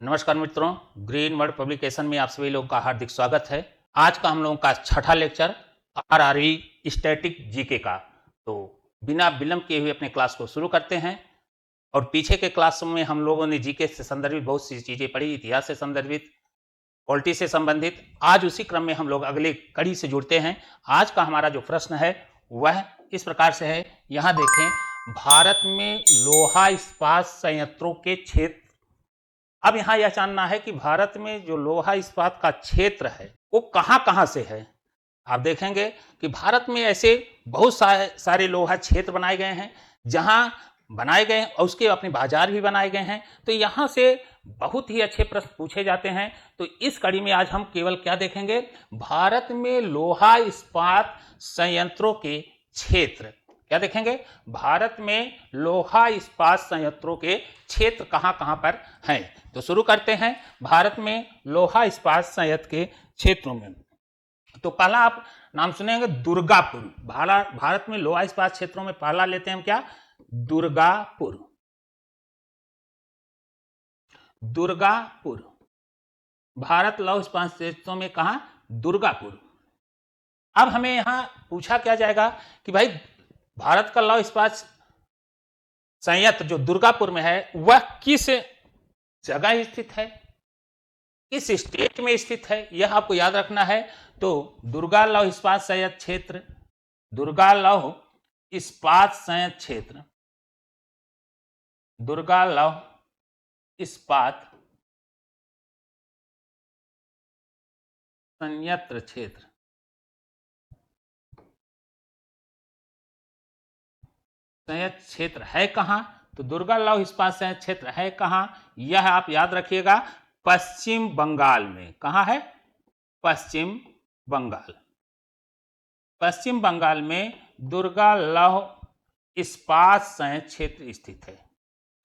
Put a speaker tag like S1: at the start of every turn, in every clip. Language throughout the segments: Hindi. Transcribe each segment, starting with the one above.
S1: नमस्कार मित्रों, ग्रीन वर्ड पब्लिकेशन में आप सभी लोगों का हार्दिक स्वागत है। आज का हम लोगों का छठा लेक्चर आरआरबी स्टैटिक जीके का। तो बिना विलंब किए हुए अपने क्लास को शुरू करते हैं। और पीछे के क्लास में हम लोगों ने जीके से संदर्भित बहुत सी चीजें पढ़ी, इतिहास से संदर्भित, पॉलिटी से संबंधित। आज उसी क्रम में हम लोग अगले कड़ी से जुड़ते हैं। आज का हमारा जो प्रश्न है वह इस प्रकार से है। यहाँ देखें, भारत में लोहा इस्पात संयंत्रों के क्षेत्र। अब यहाँ यह जानना है कि भारत में जो लोहा इस्पात का क्षेत्र है वो कहाँ से है। आप देखेंगे कि भारत में ऐसे बहुत सारे लोहा क्षेत्र बनाए गए हैं, जहाँ बनाए गए और उसके अपने बाजार भी बनाए गए हैं। तो यहाँ से बहुत ही अच्छे प्रश्न पूछे जाते हैं। तो इस कड़ी में आज हम केवल क्या देखेंगे, भारत में लोहा इस्पात संयंत्रों के क्षेत्र। क्या देखेंगे, भारत में लोहा इस्पात संयंत्रों के क्षेत्र कहाँ पर हैं। तो शुरू करते हैं भारत में लोहा इस्पात संयंत्र के क्षेत्रों में। तो पहला आप नाम सुनेंगे दुर्गापुर। भारत में लोहा इस्पात क्षेत्रों में पहला लेते हैं हम क्या, दुर्गापुर। दुर्गापुर भारत लौह इस्पात क्षेत्रों में कहा, दुर्गापुर। अब हमें यहां पूछा क्या जाएगा कि भाई भारत का लौह इस्पात संयंत्र जो दुर्गापुर में है वह किस जगह स्थित है, किस स्टेट में स्थित है, यह आपको याद रखना है। तो दुर्गा लौह इस्पात संयंत्र क्षेत्र, दुर्गा लौह इस्पात संयंत्र क्षेत्र, दुर्गा लौह इस्पात संयंत्र क्षेत्र, संयंत्र क्षेत्र है कहां। तो दुर्गा लौह इस्पात संयंत्र क्षेत्र है कहां, यह आप याद रखिएगा, पश्चिम बंगाल में। कहां है, पश्चिम बंगाल। पश्चिम बंगाल में दुर्गा लौह इस्पात संयंत्र क्षेत्र स्थित है।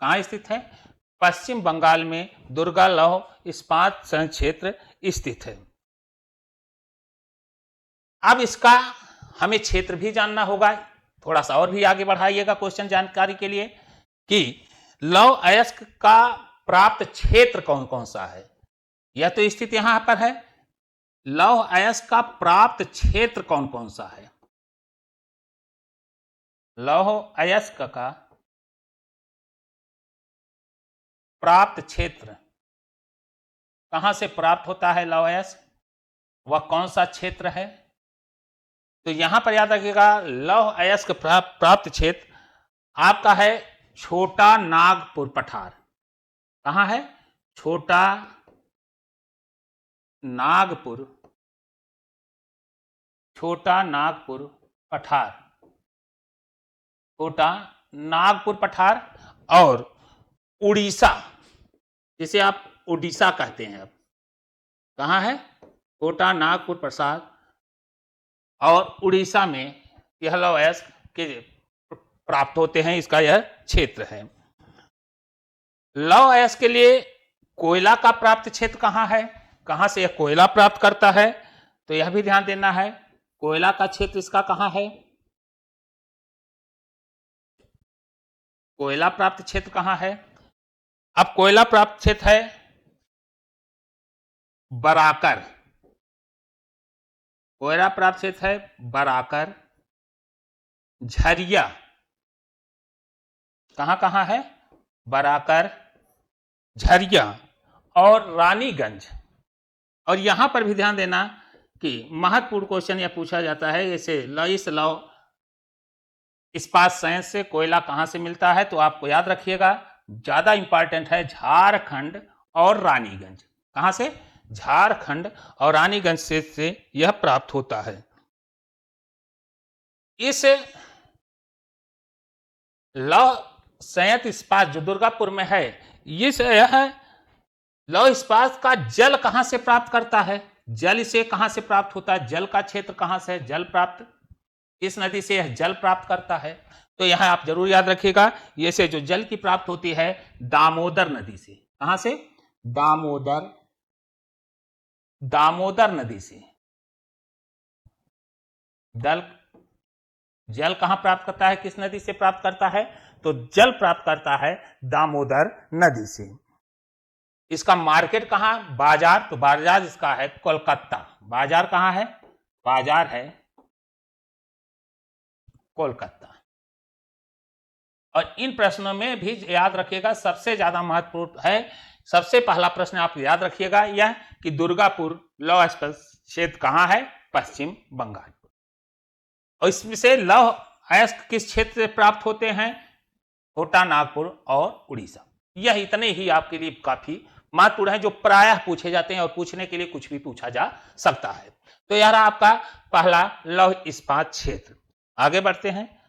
S1: कहां स्थित है, पश्चिम बंगाल में दुर्गा लौह इस्पात संयंत्र क्षेत्र स्थित है। अब इसका हमें क्षेत्र भी जानना होगा। थोड़ा सा और भी आगे बढ़ाइएगा क्वेश्चन जानकारी के लिए कि लौह अयस्क का प्राप्त क्षेत्र कौन कौन सा है। यह तो स्थित यहां पर है, लौह अयस्क का प्राप्त क्षेत्र कौन कौन सा है। लौह अयस्क का प्राप्त क्षेत्र कहां से प्राप्त होता है लौह अयस्क, वह कौन सा क्षेत्र है। तो यहां पर याद रखिएगा, लौह अयस्क प्राप्त क्षेत्र आपका है छोटा नागपुर पठार। कहां है, छोटा नागपुर, छोटा नागपुर पठार, छोटा नागपुर पठार। और उड़ीसा, जिसे आप उड़ीसा कहते हैं, अब कहां है, छोटा नागपुर प्रसाद और उड़ीसा में यह लौह अयस्क के प्राप्त होते हैं, इसका यह क्षेत्र है। लौह अयस्क के लिए कोयला का प्राप्त क्षेत्र कहां है, कहां से यह कोयला प्राप्त करता है। तो यह भी ध्यान देना है, कोयला का क्षेत्र इसका कहां है, कोयला प्राप्त क्षेत्र कहां है। अब कोयला प्राप्त क्षेत्र है बराकर, कोयला प्राप्त क्षेत्र है बराकर, झरिया। कहां है, बराकर, झरिया और रानीगंज। और यहां पर भी ध्यान देना कि महत्वपूर्ण क्वेश्चन यह पूछा जाता है, जैसे इस लौह इस्पात संयंत्र से कोयला कहां से मिलता है। तो आपको याद रखिएगा, ज्यादा इंपॉर्टेंट है झारखंड और रानीगंज। कहां से, झारखंड और रानीगंज से यह प्राप्त होता है। इस लौह संयंत्र इस्पात जो दुर्गापुर में है, यह लौह इस्पात का जल कहां से प्राप्त करता है, जल इसे कहां से प्राप्त होता है, जल का क्षेत्र कहां से है, जल प्राप्त इस नदी से यह जल प्राप्त करता है। तो यहां आप जरूर याद रखिएगा, ये से जो जल की प्राप्त होती है दामोदर नदी से। कहां से, दामोदर, दामोदर नदी से जल कहां प्राप्त करता है, किस नदी से प्राप्त करता है। तो जल प्राप्त करता है दामोदर नदी से। इसका मार्केट कहाँ, बाजार, तो बाजार इसका है कोलकाता। बाजार कहाँ है, बाजार है कोलकाता। और इन प्रश्नों में भी याद रखिएगा, सबसे ज्यादा महत्वपूर्ण है, सबसे पहला प्रश्न आप याद रखिएगा यह कि दुर्गापुर लौह इस्पात क्षेत्र कहाँ है, पश्चिम बंगाल। और इसमें से लौह अयस्क किस क्षेत्र से प्राप्त होते हैं, कोटा, नागपुर और उड़ीसा। यह इतने ही आपके लिए काफी महत्वपूर्ण है, जो प्रायः पूछे जाते हैं और पूछने के लिए कुछ भी पूछा जा सकता है। तो यह रहा आपका पहला लौह इस्पात क्षेत्र। आगे बढ़ते हैं,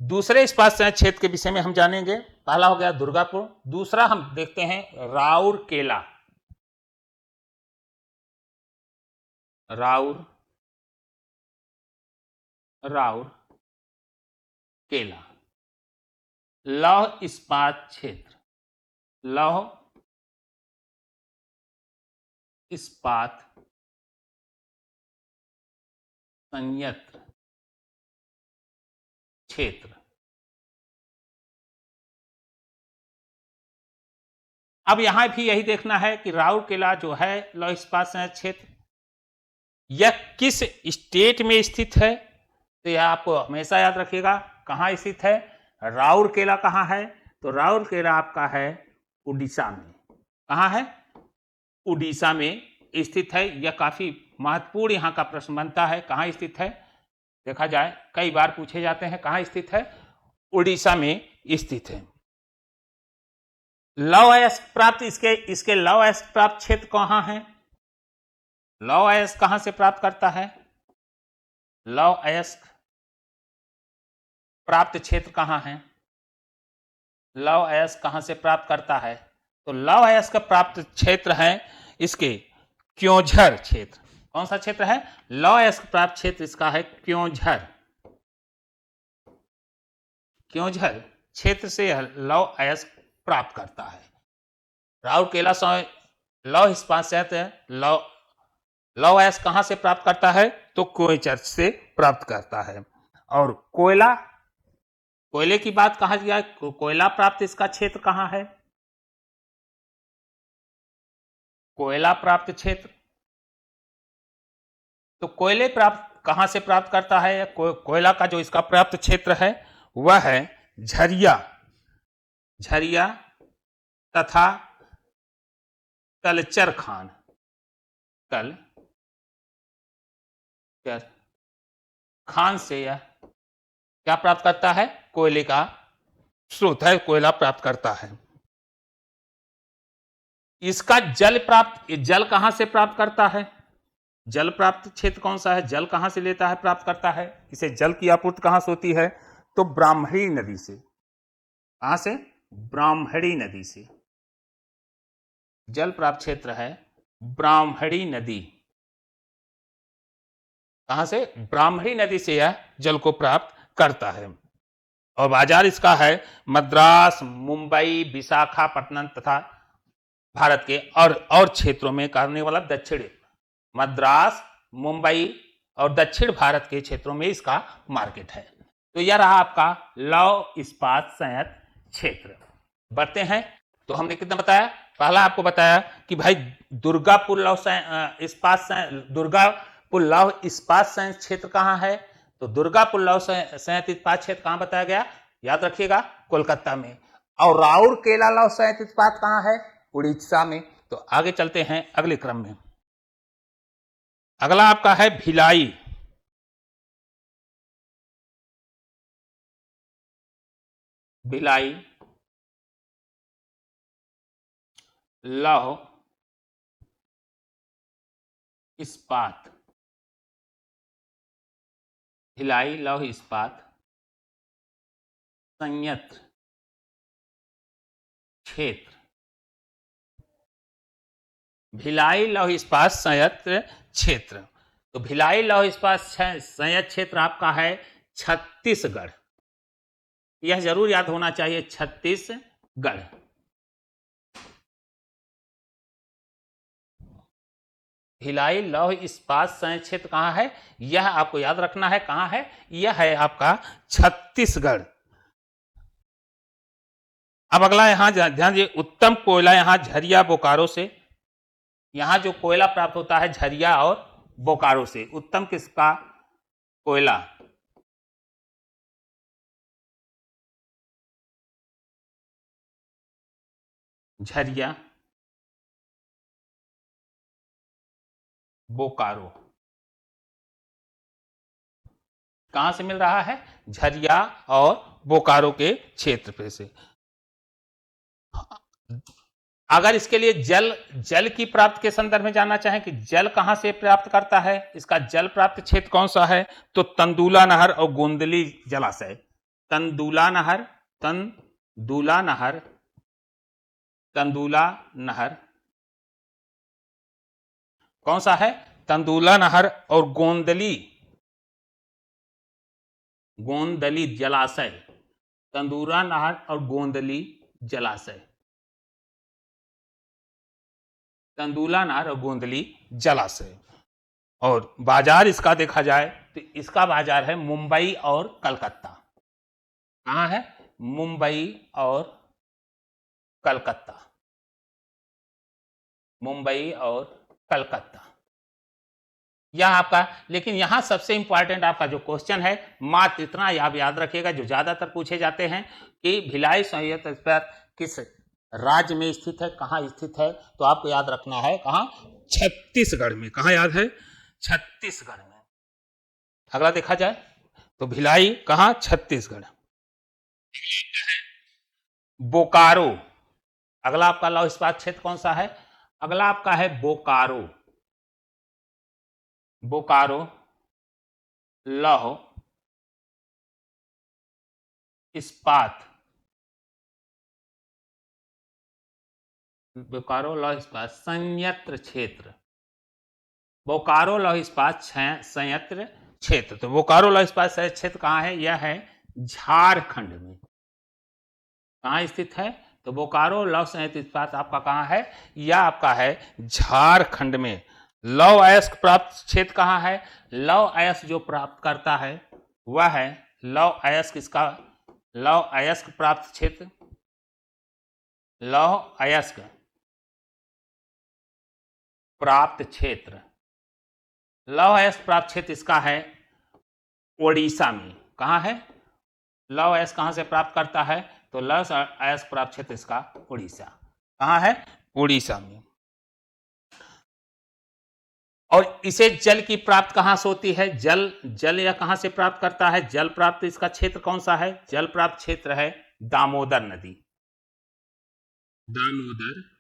S1: दूसरे इस्पात संयंत्र क्षेत्र के विषय में हम जानेंगे। पहला हो गया दुर्गापुर, दूसरा हम देखते हैं राउरकेला। राउरकेला लौह इस्पात क्षेत्र, लौह इस्पात संयंत्र क्षेत्र। अब यहां भी यही देखना है कि राउरकेला जो है लौह इस्पात संयंत्र क्षेत्र, यह किस स्टेट में स्थित है। तो यह आपको हमेशा याद रखिएगा कहां स्थित है। राउरकेला कहां है, तो राउरकेला आपका है उड़ीसा में। कहां है, उड़ीसा में स्थित है। यह काफी महत्वपूर्ण यहां का प्रश्न बनता है, कहां स्थित है। देखा जाए कई बार पूछे जाते हैं, कहां स्थित है, उड़ीसा में स्थित है। लौह अयस्क प्राप्त, इसके लौह अयस्क प्राप्त क्षेत्र कहां है, लौह अयस्क कहां से प्राप्त करता है, लौह अयस्क प्राप्त क्षेत्र कहां है, लौह अयस्क कहां से प्राप्त करता है। तो लौह अयस्क प्राप्त क्षेत्र है इसके क्योंझर क्षेत्र। कौन सा क्षेत्र है, लौह अयस्क प्राप्त क्षेत्र इसका है क्योंझर। क्योंझर क्षेत्र से यह लौह अयस्क प्राप्त करता है। राउरकेला लौह इस्पात संयंत्र लौह अयस्क कहां से प्राप्त करता है, तो क्योंझर से प्राप्त करता है। और कोयले की बात कहा जाए, कोयला प्राप्त इसका क्षेत्र कहां है, कोयला प्राप्त क्षेत्र। तो कोयले प्राप्त कहां से प्राप्त करता है, कोयला का जो इसका प्राप्त क्षेत्र है वह है झरिया तथा कलचर खान से यह क्या प्राप्त करता है, कोयले का स्रोत है, कोयला प्राप्त करता है। इसका जल कहां से प्राप्त करता है, जल प्राप्त क्षेत्र कौन सा है, जल कहां से लेता है, प्राप्त करता है। इसे जल की आपूर्ति कहां से होती है, तो ब्राह्मणी नदी से। कहां से, ब्राह्मणी नदी से जल प्राप्त क्षेत्र है, ब्राह्मणी नदी। कहां से, ब्राह्मणी नदी से यह जल को प्राप्त करता है। और बाजार इसका है मद्रास, मुंबई, विशाखापट्टनम तथा भारत के और क्षेत्रों में करने वाला दक्षिण मद्रास, मुंबई और दक्षिण भारत के क्षेत्रों में इसका मार्केट है। तो यह रहा आपका लौह इस्पात संयंत्र क्षेत्र। बढ़ते हैं, तो हमने कितना बताया, पहला आपको बताया कि भाई दुर्गापुर लौह इस्पात संयंत्र क्षेत्र कहां है। तो दुर्गापुर लौह संयंत्र इस्पात क्षेत्र कहां बताया गया, याद रखिएगा कोलकाता में। और राउरकेला लौह संयंत्र इस्पात कहां है, उड़ीसा में। तो आगे चलते हैं अगले क्रम में। अगला आपका है भिलाई। भिलाई लौह इस्पात, भिलाई लौह इस्पात संयंत्र क्षेत्र, भिलाई लौह इस्पात संयंत्र क्षेत्र। तो भिलाई लौह इस्पात संयंत्र क्षेत्र आपका है छत्तीसगढ़। यह जरूर याद होना चाहिए, छत्तीसगढ़। भिलाई लौह इस्पात संयंत्र क्षेत्र कहां है, यह आपको याद रखना है, कहां है, यह है आपका छत्तीसगढ़। अब अगला यहां ध्यान दीजिए, उत्तम कोयला यहां झरिया बोकारो से, यहां जो कोयला प्राप्त होता है झरिया और बोकारो से। उत्तम किसका कोयला? झरिया, बोकारो। कहां से मिल रहा है? झरिया और बोकारो के क्षेत्र पे से। अगर इसके लिए जल की प्राप्त के संदर्भ में जानना चाहें कि जल कहां से प्राप्त करता है, इसका जल प्राप्त क्षेत्र कौन सा है, तो तंदुला नहर और गोंदली जलाशय। तंदुला नहर, तंदुला नहर, तंदुला नहर कौन सा है? तंदुला नहर और गोंदली जलाशय। तंदूरा नहर और गोंदली जलाशय, तंदुला नहर और गोंदली जलाशय। और बाजार इसका देखा जाए तो इसका बाजार है मुंबई और कलकत्ता। कहां है? मुंबई और कलकत्ता, मुंबई और कलकत्ता। यह आपका, लेकिन यहां सबसे इंपॉर्टेंट आपका जो क्वेश्चन है, मात्र इतना आप याद रखिएगा जो ज्यादातर पूछे जाते हैं कि भिलाई संयंत्र किस राज्य में स्थित है, कहां स्थित है, तो आपको याद रखना है कहां? छत्तीसगढ़ में। कहां याद है? छत्तीसगढ़ में। अगला देखा जाए तो भिलाई कहां? छत्तीसगढ़। बोकारो, अगला आपका लौह इस्पात क्षेत्र कौन सा है? अगला आपका है बोकारो। बोकारो लौह इस्पात, बोकारो लौह इस्पात संयंत्र क्षेत्र। बोकारो लौह इस्पात संयंत्र क्षेत्र। तो बोकारो लौह इस्पात संयंत्र क्षेत्र कहां है? यह है झारखंड में। कहां स्थित है? तो बोकारो लौह संयंत्र इस्पात आपका कहां है? यह आपका है झारखंड में। लौह अयस्क प्राप्त क्षेत्र कहां है? लौह अयस्क जो प्राप्त करता है वह है लौह अयस्क, इसका लौह अयस्क प्राप्त क्षेत्र, लौह अयस्क प्राप्त क्षेत्र, लौह अयस्क प्राप्त क्षेत्र इसका है ओडिशा में। कहां है? लौह अयस्क कहां से प्राप्त करता है? तो लौह अयस्क प्राप्त क्षेत्र इसका उड़ीसा। कहां है? उड़ीसा में। और इसे जल की प्राप्त कहां से होती है? जल यह कहां से प्राप्त करता है? जल प्राप्त इसका क्षेत्र कौन सा है? जल प्राप्त क्षेत्र है दामोदर नदी। दामोदर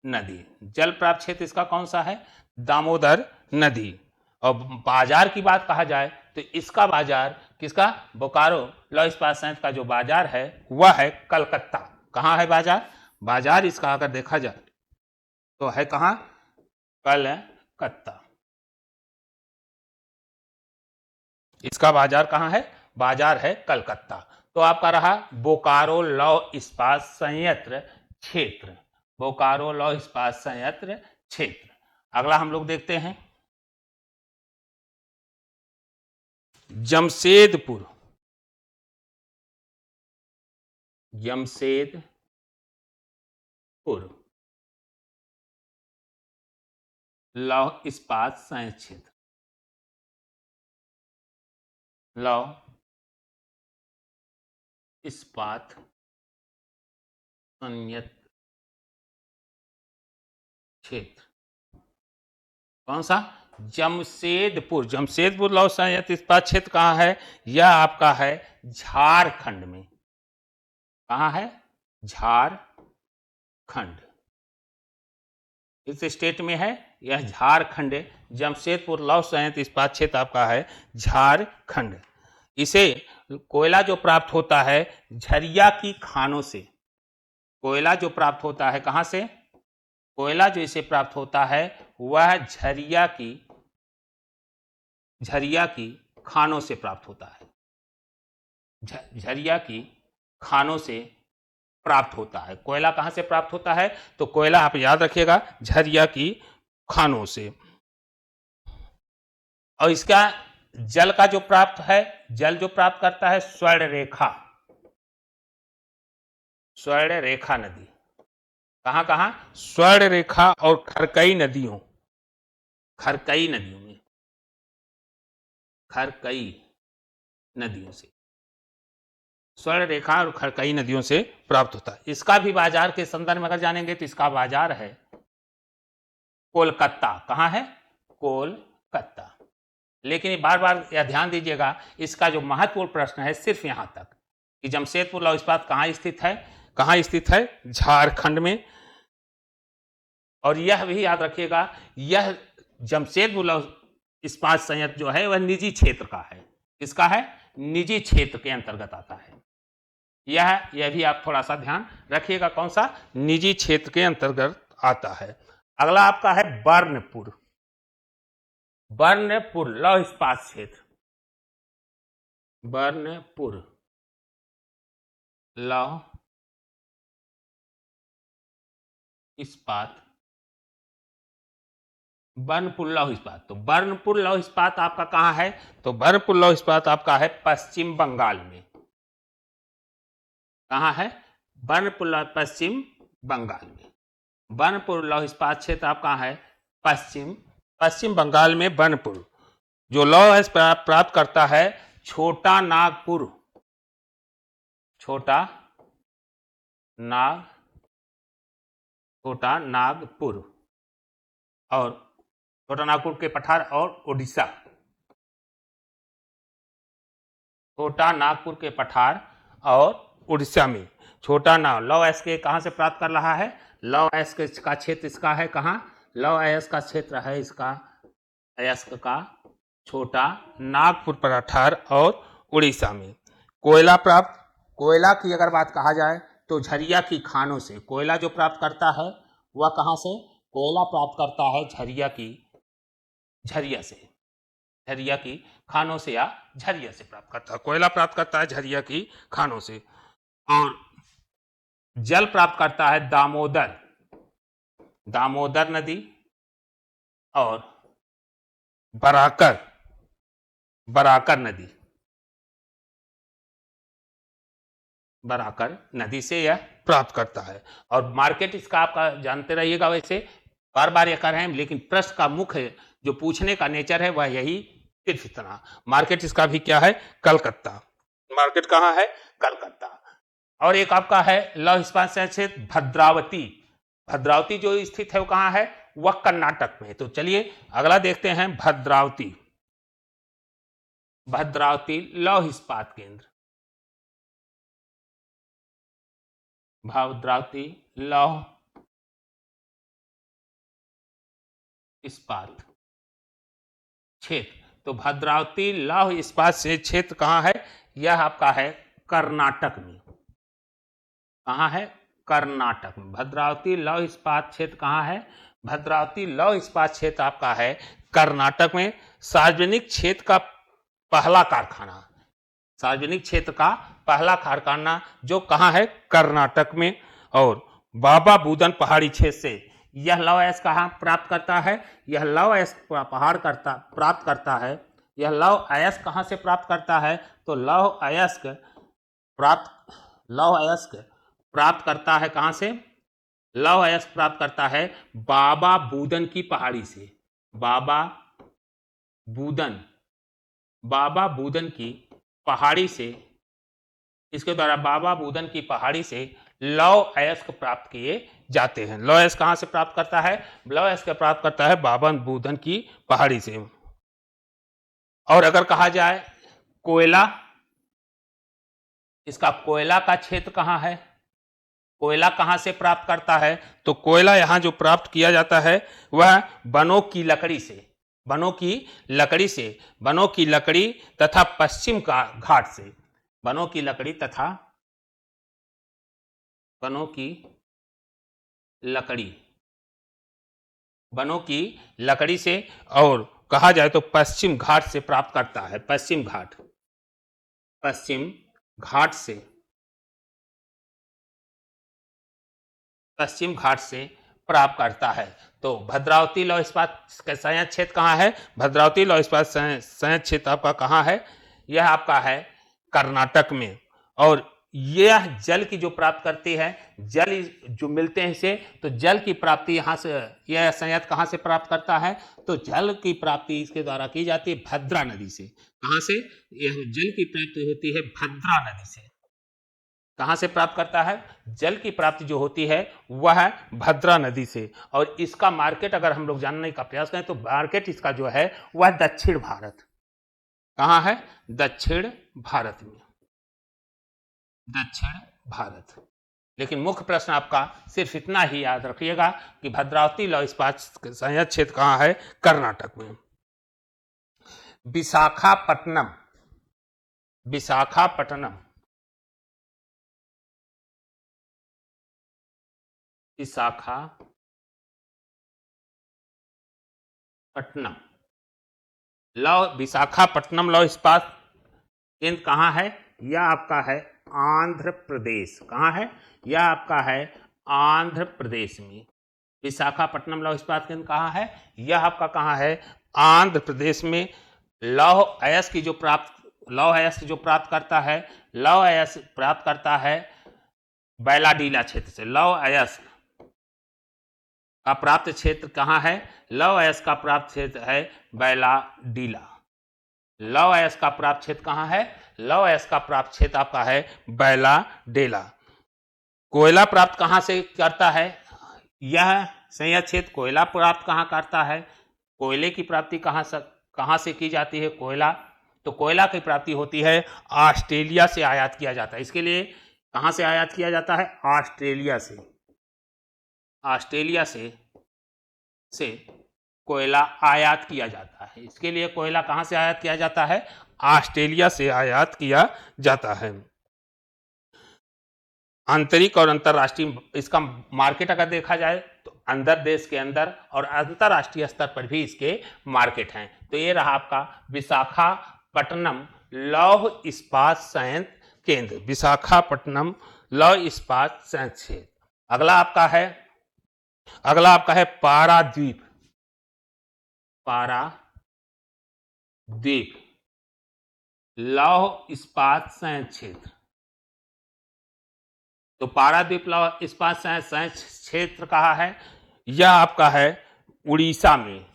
S1: नदी जल प्राप्त क्षेत्र इसका कौन सा है? दामोदर नदी। और बाजार की बात कहा जाए तो इसका बाजार किसका? बोकारो लौह इस्पात संयंत्र का जो बाजार है वह है कलकत्ता। कहां है बाजार? बाजार इसका अगर देखा जाए तो है कहां? कलकत्ता। इसका बाजार कहां है? बाजार है कलकत्ता। तो आपका रहा बोकारो लौह इस्पात संयंत्र क्षेत्र, बोकारो लौह इस्पात संयंत्र क्षेत्र। अगला हम लोग देखते हैं जमशेदपुर, जमशेदपुर लौह इस्पात संयंत्र क्षेत्र, लौह इस्पात संयंत्र क्षेत्र। कौन सा? जमशेदपुर। जमशेदपुर लौह संयंत्र इस्पात क्षेत्र कहां है? यह आपका है झारखंड में। कहां है? झारखंड। इस स्टेट में है, यह झारखंड। जमशेदपुर लौह संयंत्र इस्पात क्षेत्र आपका है झारखंड। इसे कोयला जो प्राप्त होता है झरिया की खानों से, कोयला जो प्राप्त होता है कहां से? कोयला जो इसे प्राप्त होता है वह झरिया की खानों से प्राप्त होता है। झरिया की खानों से प्राप्त होता है। कोयला कहां से प्राप्त होता है? तो कोयला आप याद रखिएगा झरिया की खानों से। और इसका जल का जो प्राप्त है, जल जो प्राप्त करता है स्वर्ण रेखा, स्वर्ण रेखा नदी कहाँ कहाँ? स्वर्ण रेखा और खरकई नदियों में, खरकई नदियों से, स्वर्ण रेखा और खरकई नदियों से प्राप्त होता है। इसका भी बाजार के संदर्भ में अगर जानेंगे तो इसका बाजार है कोलकाता। कहाँ है? कोलकाता। लेकिन बार बार यह ध्यान दीजिएगा, इसका जो महत्वपूर्ण प्रश्न है सिर्फ यहां तक कि जमशेदपुर लौह इस्पात कहाँ स्थित है? कहाँ स्थित है? झारखंड में। और यह भी याद रखिएगा, यह जमशेदपुर लौह इस्पात संयंत्र जो है वह निजी क्षेत्र का है। किसका है? निजी क्षेत्र के अंतर्गत आता है। यह भी आप थोड़ा सा ध्यान रखिएगा, कौन सा? निजी क्षेत्र के अंतर्गत आता है। अगला आपका है बर्नपुर। बर्नपुर लौह इस्पात क्षेत्र, बर्नपुर लौह इस्पात, बर्नपुर लौह इस्पात। तो बर्नपुर लौह इस्पात आपका कहां है? तो बर्नपुर लौह इस्पात आपका है पश्चिम बंगाल में। कहां है? बर्नपुर, पश्चिम बंगाल में। बर्नपुर लौह इस्पात क्षेत्र आपका है पश्चिम बंगाल में। बर्नपुर जो लौह प्राप्त करता है छोटा नागपुर, छोटा नागपुर और छोटा नागपुर के पठार और उड़ीसा, छोटा नागपुर के पठार और उड़ीसा में छोटा नाग लौह अयस्क कहां से प्राप्त कर रहा है? लौह अयस्क का क्षेत्र इसका है कहां? लौह अयस्क का क्षेत्र है इसका अयस्क का छोटा नागपुर पठार और उड़ीसा में। कोयला प्राप्त, कोयला की अगर बात कहा जाए तो झरिया की खानों से कोयला जो प्राप्त करता है वह कहां से? कोयला प्राप्त करता है झरिया की खानों से या झरिया से प्राप्त करता है। कोयला प्राप्त करता है झरिया की खानों से। और जल प्राप्त करता है दामोदर नदी और बराकर नदी से यह प्राप्त करता है। और मार्केट इसका आपका जानते रहिएगा, वैसे बार बार यह कर रहे हैं, लेकिन प्रश्न का मुख्य जो पूछने का नेचर है वह यही सिर्फ इतना। मार्केट इसका भी क्या है? कलकत्ता। मार्केट कहाँ है? कलकत्ता। और एक आपका है लौह इस्पात क्षेत्र भद्रावती जो स्थित है वो कहाँ है? वह कर्नाटक में। तो चलिए अगला देखते हैं भद्रावती लौह इस्पात केंद्र, भद्रावती लौह इस्पात क्षेत्र। तो भद्रावती लौह इस्पात से क्षेत्र कहाँ है? यह आपका है कर्नाटक में। कहाँ है? कर्नाटक में। भद्रावती लौह इस्पात क्षेत्र कहाँ है? भद्रावती लौह इस्पात क्षेत्र आपका है कर्नाटक में। सार्वजनिक क्षेत्र का पहला कारखाना जो कहाँ है? कर्नाटक में। और बाबा बूदन पहाड़ी क्षेत्र से यह लौह अयस्क कहाँ प्राप्त करता है? यह लौह अयस्क प्राप्त करता है। यह लौह अयस्क कहाँ से प्राप्त करता है? तो लौह अयस्क प्राप्त करता है कहाँ से? लौह अयस्क प्राप्त करता है बाबा बूदन की पहाड़ी से। बाबा बूदन की पहाड़ी से, इसके द्वारा बाबा बूदन की पहाड़ी से लौह अयस्क प्राप्त किए जाते हैं। लौह अयस्क कहां से प्राप्त करता है? लौह अयस्क प्राप्त करता है बाबा बूदन की पहाड़ी से। और अगर कहा जाए कोयला, इसका कोयला का क्षेत्र कहां है? कोयला कहां से प्राप्त करता है? तो कोयला यहां जो प्राप्त किया जाता है वह बनों की लकड़ी तथा पश्चिम का घाट से, बनों की लकड़ी से, और कहा जाए तो पश्चिम घाट से प्राप्त करता है। पश्चिम घाट से प्राप्त करता है। तो भद्रावती लौह इस्पात संयंत्र क्षेत्र कहाँ है? भद्रावती लौह इस्पात संयंत्र क्षेत्र आपका कहाँ है? यह आपका है कर्नाटक में। और यह जल की जो प्राप्त करती है, जल जो मिलते हैं इसे, तो जल की प्राप्ति यहाँ से, यह संयंत्र कहाँ से प्राप्त करता है, तो जल की प्राप्ति इसके द्वारा की जाती है भद्रा नदी से। कहाँ से यह जल की प्राप्ति होती है? भद्रा नदी से। कहाँ से प्राप्त करता है? जल की प्राप्ति जो होती है वह भद्रा नदी से। और इसका मार्केट अगर हम लोग जानने का प्रयास करें तो मार्केट इसका जो है वह दक्षिण भारत। कहाँ है? दक्षिण भारत में, दक्षिण भारत। लेकिन मुख्य प्रश्न आपका सिर्फ इतना ही याद रखिएगा कि भद्रावती लौह इस्पात संयंत्र क्षेत्र कहाँ है? कर्नाटक में। विशाखापट्टनम, विशाखापट्टनम, विशाखापट्टनम लौह, विशाखापट्टनम लौह इस्पात केंद्र कहाँ है? यह आपका है आंध्र प्रदेश। कहाँ है? यह आपका है आंध्र प्रदेश में। विशाखापट्टनम लौह इस्पात केंद्र कहाँ है? यह आपका कहाँ है? आंध्र प्रदेश में। लौह अयस्क की जो प्राप्त, लौह अयस्क जो प्राप्त करता है, लौह अयस्क प्राप्त करता है बैलाडीला क्षेत्र से। लौह अयस्क का प्राप्त क्षेत्र कहाँ है? लौह अयस्क का प्राप्त क्षेत्र है बैलाडीला। लौह अयस्क का प्राप्त क्षेत्र कहाँ है? लौह अयस्क का प्राप्त क्षेत्र आपका है बैलाडेला। कोयला प्राप्त कहाँ से करता है? यह संयंत्र क्षेत्र कोयला प्राप्त कहाँ करता है? कोयले की प्राप्ति कहाँ से की जाती है? कोयला, तो कोयला की प्राप्ति होती है ऑस्ट्रेलिया से आयात किया जाता है। इसके लिए कहाँ से आयात किया जाता है? ऑस्ट्रेलिया से। ऑस्ट्रेलिया से कोयला आयात किया जाता है। इसके लिए कोयला कहाँ से आयात किया जाता है? ऑस्ट्रेलिया से आयात किया जाता है। आंतरिक और अंतरराष्ट्रीय इसका मार्केट अगर देखा जाए तो अंदर देश के अंदर और अंतरराष्ट्रीय स्तर पर भी इसके मार्केट हैं। तो ये रहा आपका विशाखापट्टनम लौह इस्पात संयंत्र केंद्र, विशाखापट्टनम लौह इस्पात संयंत्र क्षेत्र। अगला आपका है पारादीप, पारादीप लौह इस्पात संयंत्र क्षेत्र। तो पारादीप लौह इस्पात संयंत्र क्षेत्र कहाँ है? यह आपका है उड़ीसा में।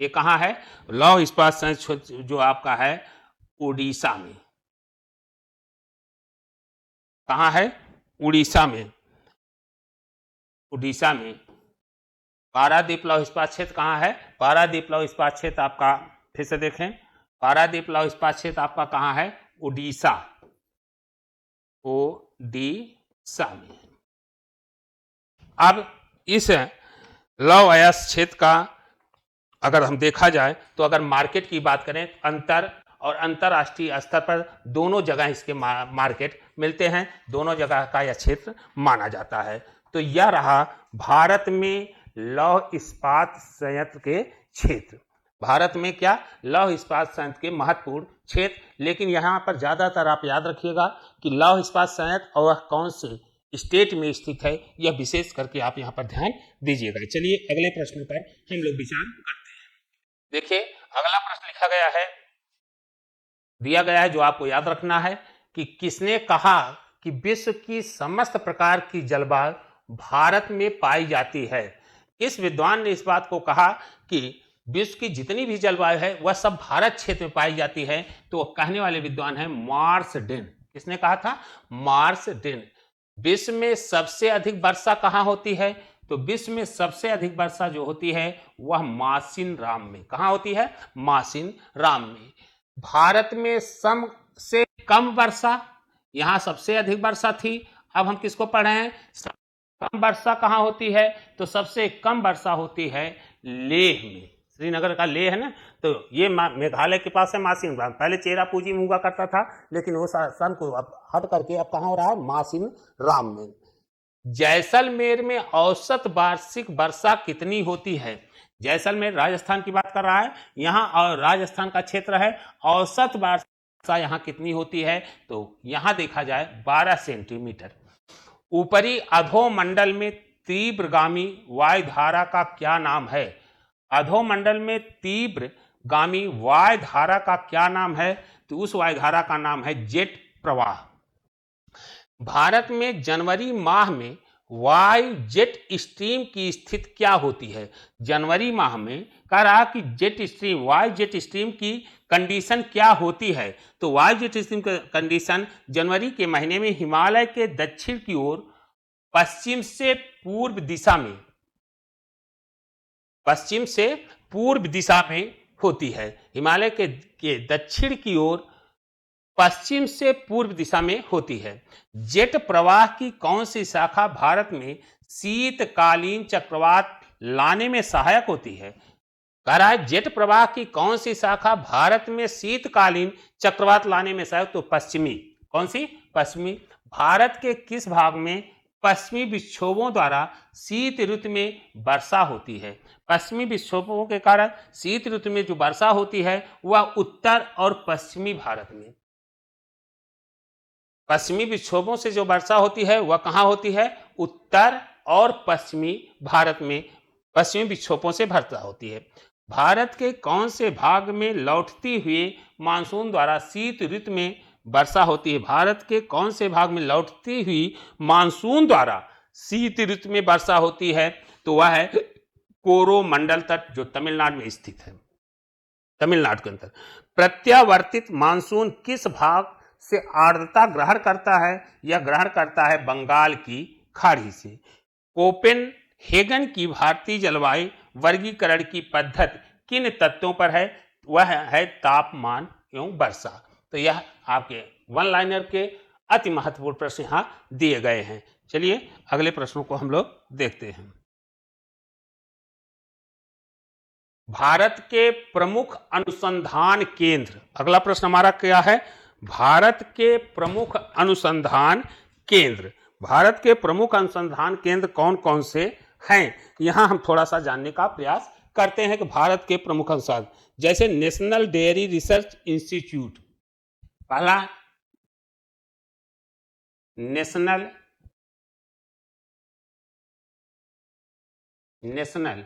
S1: ये कहाँ है? लौह इस्पात संयंत्र जो आपका है उड़ीसा में। कहाँ है? उड़ीसा में। उड़ीसा में पारादीप लौह इस्पात क्षेत्र कहाँ है? पारादीप लौह इस्पात क्षेत्र आपका, फिर से देखें, पारादीप लौह इस्पात क्षेत्र आपका कहाँ है? उड़ीसा, ओडिशा में। अब इस लौह अयस्क क्षेत्र का अगर हम देखा जाए तो अगर मार्केट की बात करें, अंतर और अंतरराष्ट्रीय स्तर पर दोनों जगह इसके मार्केट मिलते हैं, दोनों जगह का यह क्षेत्र माना जाता है। तो यह रहा भारत में लौह इस्पात संयंत्र के क्षेत्र। भारत में क्या? लौह इस्पात संयंत्र के महत्वपूर्ण क्षेत्र। लेकिन यहाँ पर ज्यादातर आप याद रखिएगा कि लौह इस्पात संयंत्र और कौन से स्टेट में स्थित है, यह विशेष करके आप यहाँ पर ध्यान दीजिएगा। चलिए अगले प्रश्न पर हम लोग विचार करते हैं। देखिए अगला प्रश्न लिखा गया है, दिया गया है, जो आपको याद रखना है कि किसने कहा कि विश्व की समस्त प्रकार की जलवायु भारत में पाई जाती है? किस विद्वान ने इस बात को कहा कि विश्व की जितनी भी जलवायु है वह सब भारत क्षेत्र में पाई जाती है? तो कहने वाले विद्वान है मार्सडेन। किसने कहा था? मार्सडेन। विश्व में सबसे अधिक वर्षा कहाँ होती है? तो विश्व में सबसे अधिक वर्षा जो होती है वह मासिनराम में। कहाँ होती है? मासिनराम में। भारत में सबसे कम वर्षा, यहाँ सबसे अधिक वर्षा थी। अब हम किसको पढ़ रहे हैं? कम वर्षा कहाँ होती है? तो सबसे कम वर्षा होती है लेह में। श्रीनगर का लेह है ना, तो ये मेघालय के पास है मासिनराम। पहले चेरापूंजी में हुआ करता था, लेकिन वो सन को अब हट करके अब कहाँ हो रहा है? मासिनराम में। जैसलमेर में औसत वार्षिक वर्षा कितनी होती है? जैसलमेर राजस्थान की बात कर रहा है यहाँ, और राजस्थान का क्षेत्र है। औसत वर्षा यहाँ कितनी होती है? तो यहाँ देखा जाए 12 सेंटीमीटर। ऊपरी अधोमंडल में तीव्रगामी वायुधारा का क्या नाम है? अधोमंडल में तीव्रगामी वायुधारा का क्या नाम है? तो उस वायुधारा का नाम है जेट प्रवाह। भारत में जनवरी माह में वायु जेट स्ट्रीम की स्थिति क्या होती है? जनवरी माह में कह रहा कि जेट स्ट्रीम, वायु जेट स्ट्रीम की कंडीशन क्या होती है? तो वायु जेट स्ट्रीम की कंडीशन जनवरी के महीने में हिमालय के दक्षिण की ओर पश्चिम से पूर्व दिशा में, पश्चिम से पूर्व दिशा में होती है। हिमालय के दक्षिण की ओर पश्चिम से पूर्व दिशा में होती है। जेट प्रवाह की कौन सी शाखा भारत में शीतकालीन चक्रवात लाने में सहायक होती है? कह रहा है जेट प्रवाह की कौन सी शाखा भारत में शीतकालीन चक्रवात लाने में सहायक? तो पश्चिमी। कौन सी? पश्चिमी। भारत के किस भाग में पश्चिमी विक्षोभों द्वारा शीत ऋतु में वर्षा होती है? पश्चिमी विक्षोभों के कारण शीत ऋतु में जो वर्षा होती है वह उत्तर और पश्चिमी भारत में। पश्चिमी विक्षोभों से जो वर्षा होती है वह कहाँ होती है? उत्तर और पश्चिमी भारत में पश्चिमी विक्षोभों से वर्षा होती है। भारत के कौन से भाग में लौटती हुई मानसून द्वारा शीत ऋतु में वर्षा होती है? भारत के कौन से भाग में लौटती हुई मानसून द्वारा शीत ऋतु में वर्षा होती है? तो वह है कोरोमंडल तट, जो तमिलनाडु में स्थित है, तमिलनाडु के अंदर। प्रत्यावर्तित मानसून किस भाग से आर्द्रता ग्रहण करता है? यह ग्रहण करता है बंगाल की खाड़ी से। कोपेनहेगन की भारतीय जलवायु वर्गीकरण की पद्धति किन तत्वों पर है? वह है तापमान एवं वर्षा। तो यह आपके वन लाइनर के अति महत्वपूर्ण प्रश्न यहां दिए गए हैं। चलिए अगले प्रश्नों को हम लोग देखते हैं। भारत के प्रमुख अनुसंधान केंद्र, अगला प्रश्न हमारा क्या है? भारत के प्रमुख अनुसंधान केंद्र। भारत के प्रमुख अनुसंधान केंद्र कौन कौन से हैं? यहां हम थोड़ा सा जानने का प्रयास करते हैं कि भारत के प्रमुख अनुसंधान, जैसे नेशनल डेयरी रिसर्च इंस्टीट्यूट, पहला national national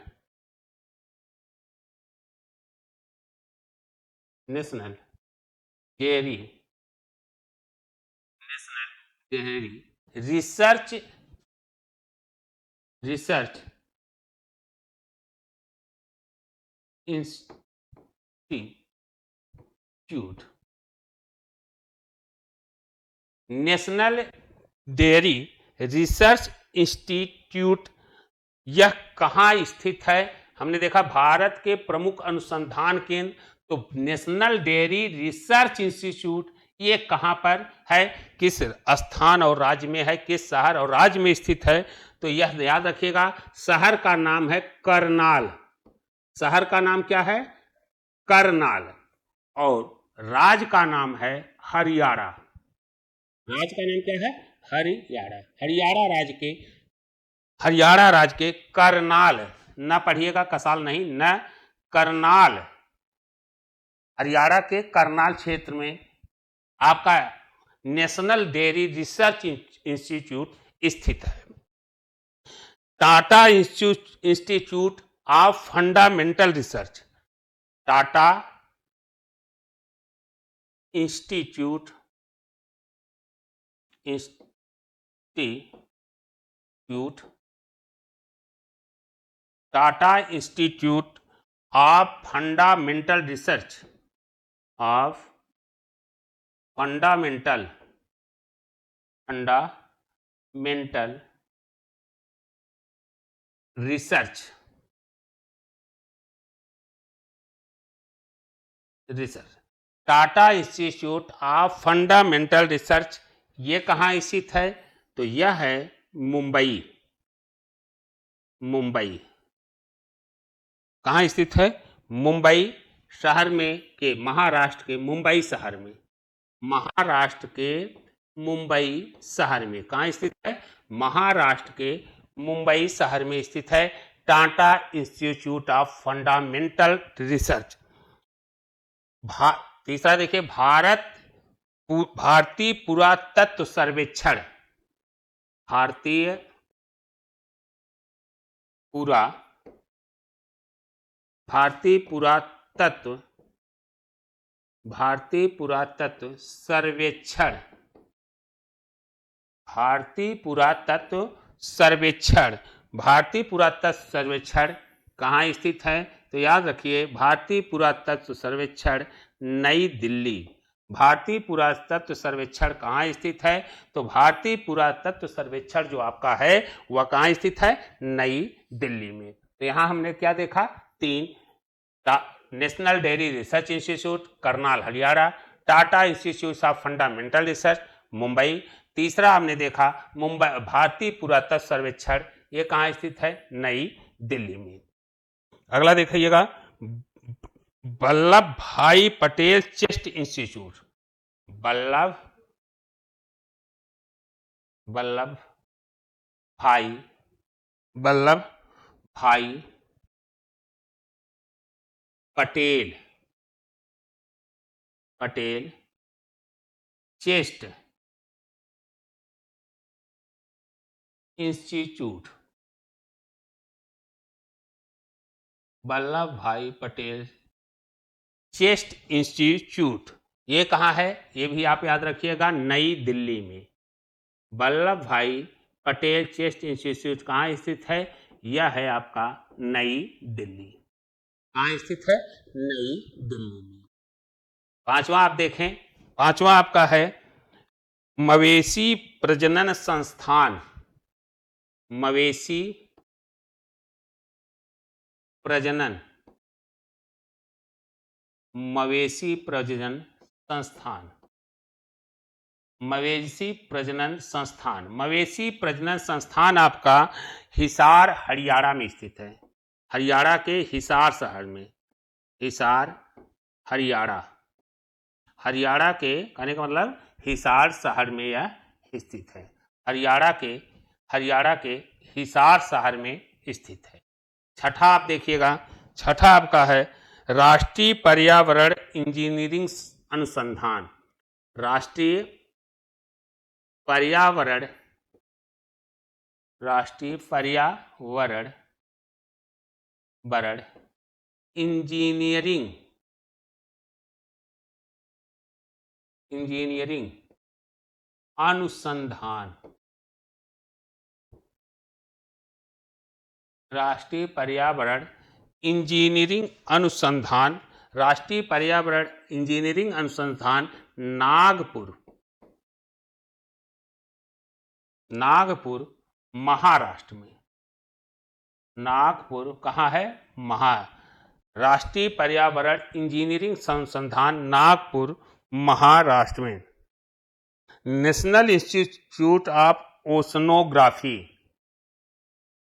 S1: national dairy dairy research research institute. National dairy research institute यह कहाँ स्थित है? हमने देखा भारत के प्रमुख अनुसंधान केंद्र, तो नेशनल डेयरी रिसर्च इंस्टीट्यूट ये कहाँ पर है, किस स्थान और राज्य में है, किस शहर और राज्य में स्थित है? तो यह याद रखिएगा, शहर का नाम है करनाल। शहर का नाम क्या है? करनाल। और राज्य का नाम है हरियाणा। राज्य का नाम क्या है? हरियाणा। हरियाणा राज्य के करनाल, न पढ़िएगा कसाल नहीं, न करनाल, हरियाणा के करनाल क्षेत्र में आपका नेशनल डेयरी रिसर्च इंस्टीट्यूट स्थित है। Tata institute of fundamental research, Tata institute Tata institute of fundamental research of fundamental research Tata institute of fundamental research ये कहाँ स्थित है? तो यह है मुंबई। मुंबई कहाँ स्थित है? मुंबई शहर में के महाराष्ट्र के मुंबई शहर में, महाराष्ट्र के मुंबई शहर में कहाँ स्थित है? महाराष्ट्र के मुंबई शहर में स्थित है Tata institute of fundamental research. तीसरा देखिए, भारतीय पुरातत्व सर्वेक्षण, भारतीय पुरातत्व सर्वेक्षण, भारतीय पुरातत्व सर्वेक्षण, भारतीय पुरातत्व सर्वेक्षण कहाँ स्थित है? तो याद रखिए भारतीय पुरातत्व सर्वेक्षण नई दिल्ली। भारतीय पुरातत्व सर्वेक्षण कहाँ स्थित है? तो भारतीय पुरातत्व सर्वेक्षण जो आपका है वह कहाँ स्थित है? नई दिल्ली में। तो यहाँ हमने क्या देखा? 3, national dairy research institute Karnal Haryana, Tata institute of fundamental research Mumbai, तीसरा हमने देखा मुंबई भारतीय पुरातत्व सर्वेक्षण, ये कहाँ स्थित है? नई दिल्ली में। अगला देखिएगा वल्लभ भाई पटेल चेस्ट इंस्टीट्यूट, वल्लभ भाई पटेल चेस्ट इंस्टीट्यूट, वल्लभ भाई पटेल चेस्ट इंस्टीट्यूट, ये कहाँ है? ये भी आप याद रखिएगा नई दिल्ली में। वल्लभ भाई पटेल चेस्ट इंस्टीट्यूट कहाँ स्थित है? यह है आपका नई दिल्ली। कहाँ स्थित है? नई दिल्ली में। पांचवा आप देखें, पांचवा आपका है मवेशी प्रजनन संस्थान, मवेशी प्रजनन संस्थान, मवेशी प्रजनन संस्थान, मवेशी प्रजनन संस्थान आपका हिसार हरियाणा में स्थित है। हरियाणा के हिसार शहर में, हिसार हरियाणा के कहने का मतलब हिसार शहर में यह स्थित है। हरियाणा के हिसार शहर में स्थित है। छठा आप देखिएगा, छठा आपका है राष्ट्रीय पर्यावरण इंजीनियरिंग अनुसंधान, राष्ट्रीय पर्यावरण इंजीनियरिंग अनुसंधान, राष्ट्रीय पर्यावरण इंजीनियरिंग अनुसंधान, राष्ट्रीय पर्यावरण इंजीनियरिंग अनुसंधान नागपुर महाराष्ट्र में। नागपुर कहाँ है? राष्ट्रीय पर्यावरण इंजीनियरिंग अनुसंधान नागपुर महाराष्ट्र में। National institute of oceanography,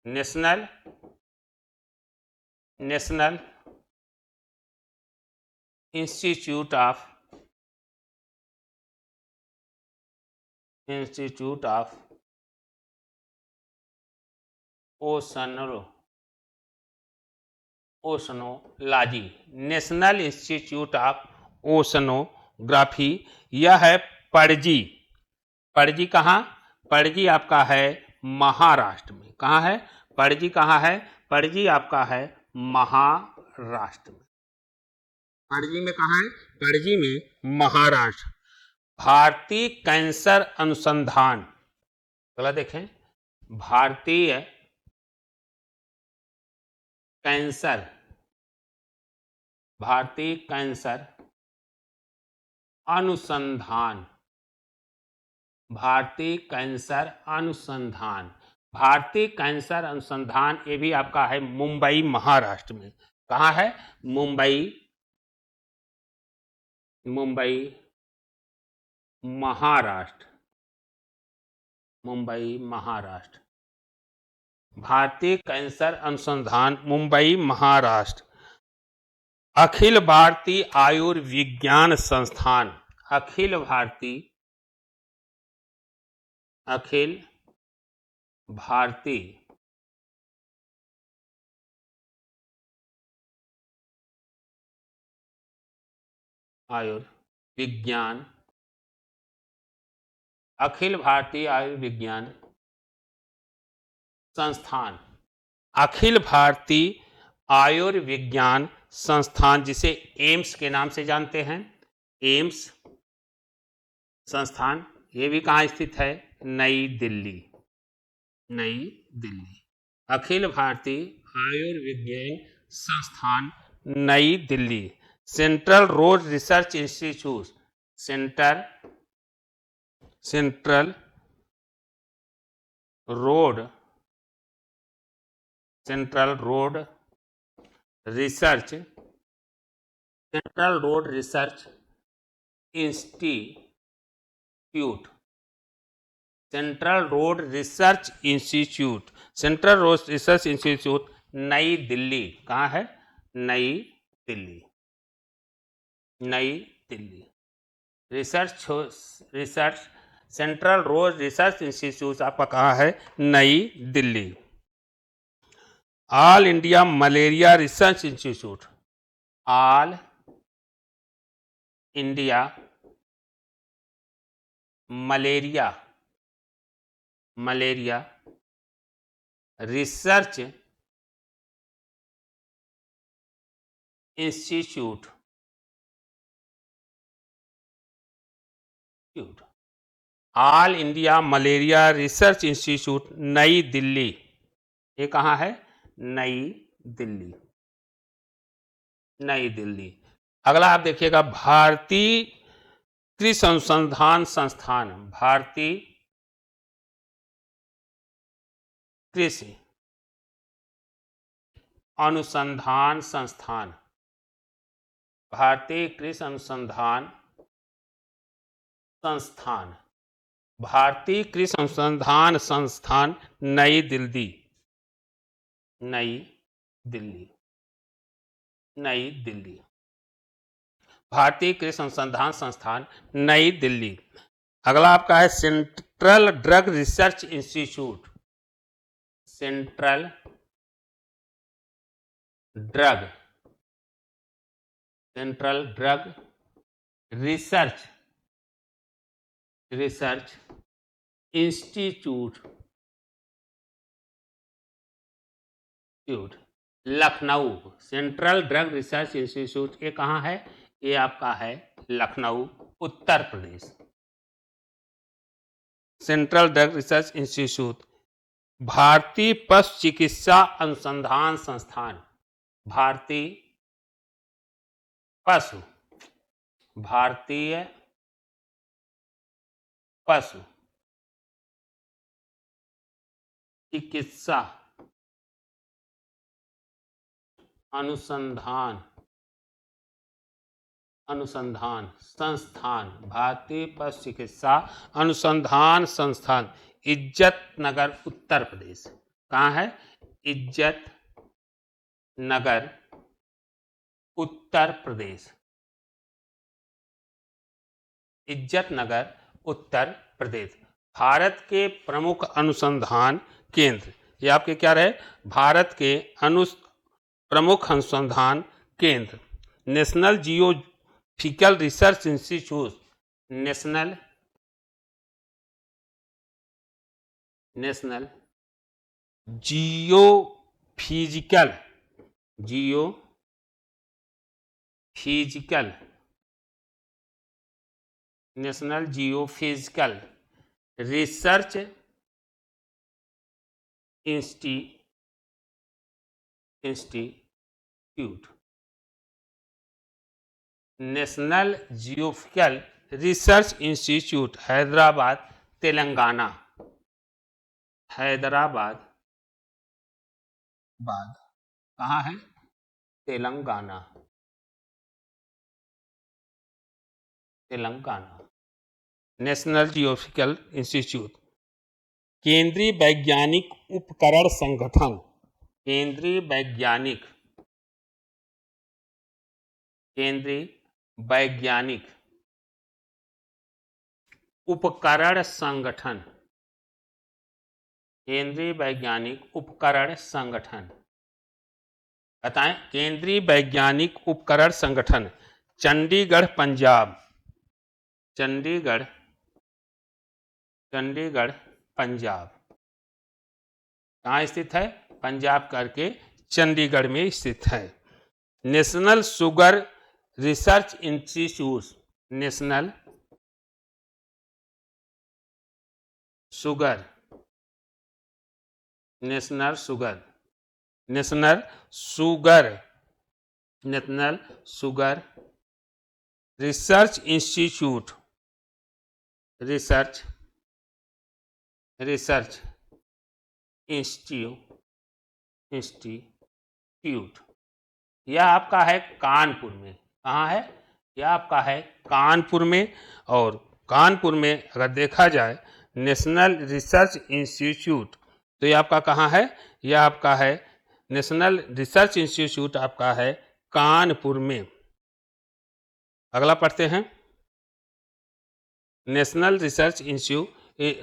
S1: national institute of oceanology, national institute of oceanography, यह है पणजी। पणजी कहाँ? पणजी आपका है महाराष्ट्र में। कहाँ है? पणजी कहाँ है? पणजी आपका है महाराष्ट्र में। पणजी में कहाँ है? पणजी में महाराष्ट्र। भारतीय कैंसर अनुसंधान, अगला देखें भारतीय कैंसर अनुसंधान, भारतीय कैंसर अनुसंधान, ये भी आपका है मुंबई महाराष्ट्र में। कहाँ है? मुंबई महाराष्ट्र। भारतीय कैंसर अनुसंधान मुंबई महाराष्ट्र। अखिल भारतीय आयुर्विज्ञान संस्थान, अखिल भारतीय आयुर्विज्ञान, अखिल भारतीय आयुर्विज्ञान संस्थान, अखिल भारतीय आयुर्विज्ञान संस्थान, जिसे एम्स के नाम से जानते हैं, एम्स संस्थान, ये भी कहाँ स्थित है? नई दिल्ली, नई दिल्ली। अखिल भारतीय आयुर्विज्ञान संस्थान नई Delhi. Central road research institute, central road research institute, central road research institute नई दिल्ली। कहाँ है? नई दिल्ली, नई Delhi. Research central road research institute आपका कहाँ है? नई Delhi. All India malaria research institute, all India malaria research institute, all India malaria research institute नई दिल्ली। ये कहाँ है? नई दिल्ली, नई दिल्ली। अगला आप देखिएगा भारतीय कृषि अनुसंधान संस्थान, भारतीय कृषि अनुसंधान संस्थान, भारतीय कृषि अनुसंधान संस्थान, भारतीय कृषि अनुसंधान संस्थान नई दिल्ली, नई दिल्ली, नई दिल्ली। भारतीय कृषि अनुसंधान संस्थान नई दिल्ली। अगला आपका है central drug research institute, central drug research institute Lucknow. Central drug research institute ये कहाँ है? ये आपका है Lucknow, Uttar Pradesh. Central drug research institute. भारतीय पशु चिकित्सा अनुसंधान संस्थान, भारतीय पशु चिकित्सा अनुसंधान संस्थान, भारतीय पशु चिकित्सा अनुसंधान संस्थान इज्जत नगर, उत्तर प्रदेश। कहाँ है? इज्जत नगर, उत्तर प्रदेश, इज्जत नगर, उत्तर प्रदेश। भारत के प्रमुख अनुसंधान केंद्र, ये आपके क्या रहे? भारत के प्रमुख अनुसंधान केंद्र। National geophysical research institute, national geophysical national geophysical research institute, national geophysical research institute Hyderabad, Telangana. Hyderabad कहाँ है? Telangana, national geophysical institute. केंद्रीय वैज्ञानिक उपकरण संगठन, केंद्रीय वैज्ञानिक उपकरण संगठन, केंद्रीय वैज्ञानिक उपकरण संगठन। बताएं, केंद्रीय वैज्ञानिक उपकरण संगठन चंडीगढ़, पंजाब, चंडीगढ़ पंजाब। कहाँ स्थित है? पंजाब करके चंडीगढ़ में स्थित है। National sugar research institute, national sugar, national sugar, national sugar, national sugar research institute, research research institute, यह आपका है कानपुर में। कहाँ है? यह आपका है कानपुर में। और कानपुर में अगर देखा जाए नेशनल रिसर्च इंस्टीट्यूट, तो यह आपका कहाँ है? यह आपका है नेशनल रिसर्च इंस्टीट्यूट आपका है कानपुर में। अगला पढ़ते हैं, national research institute,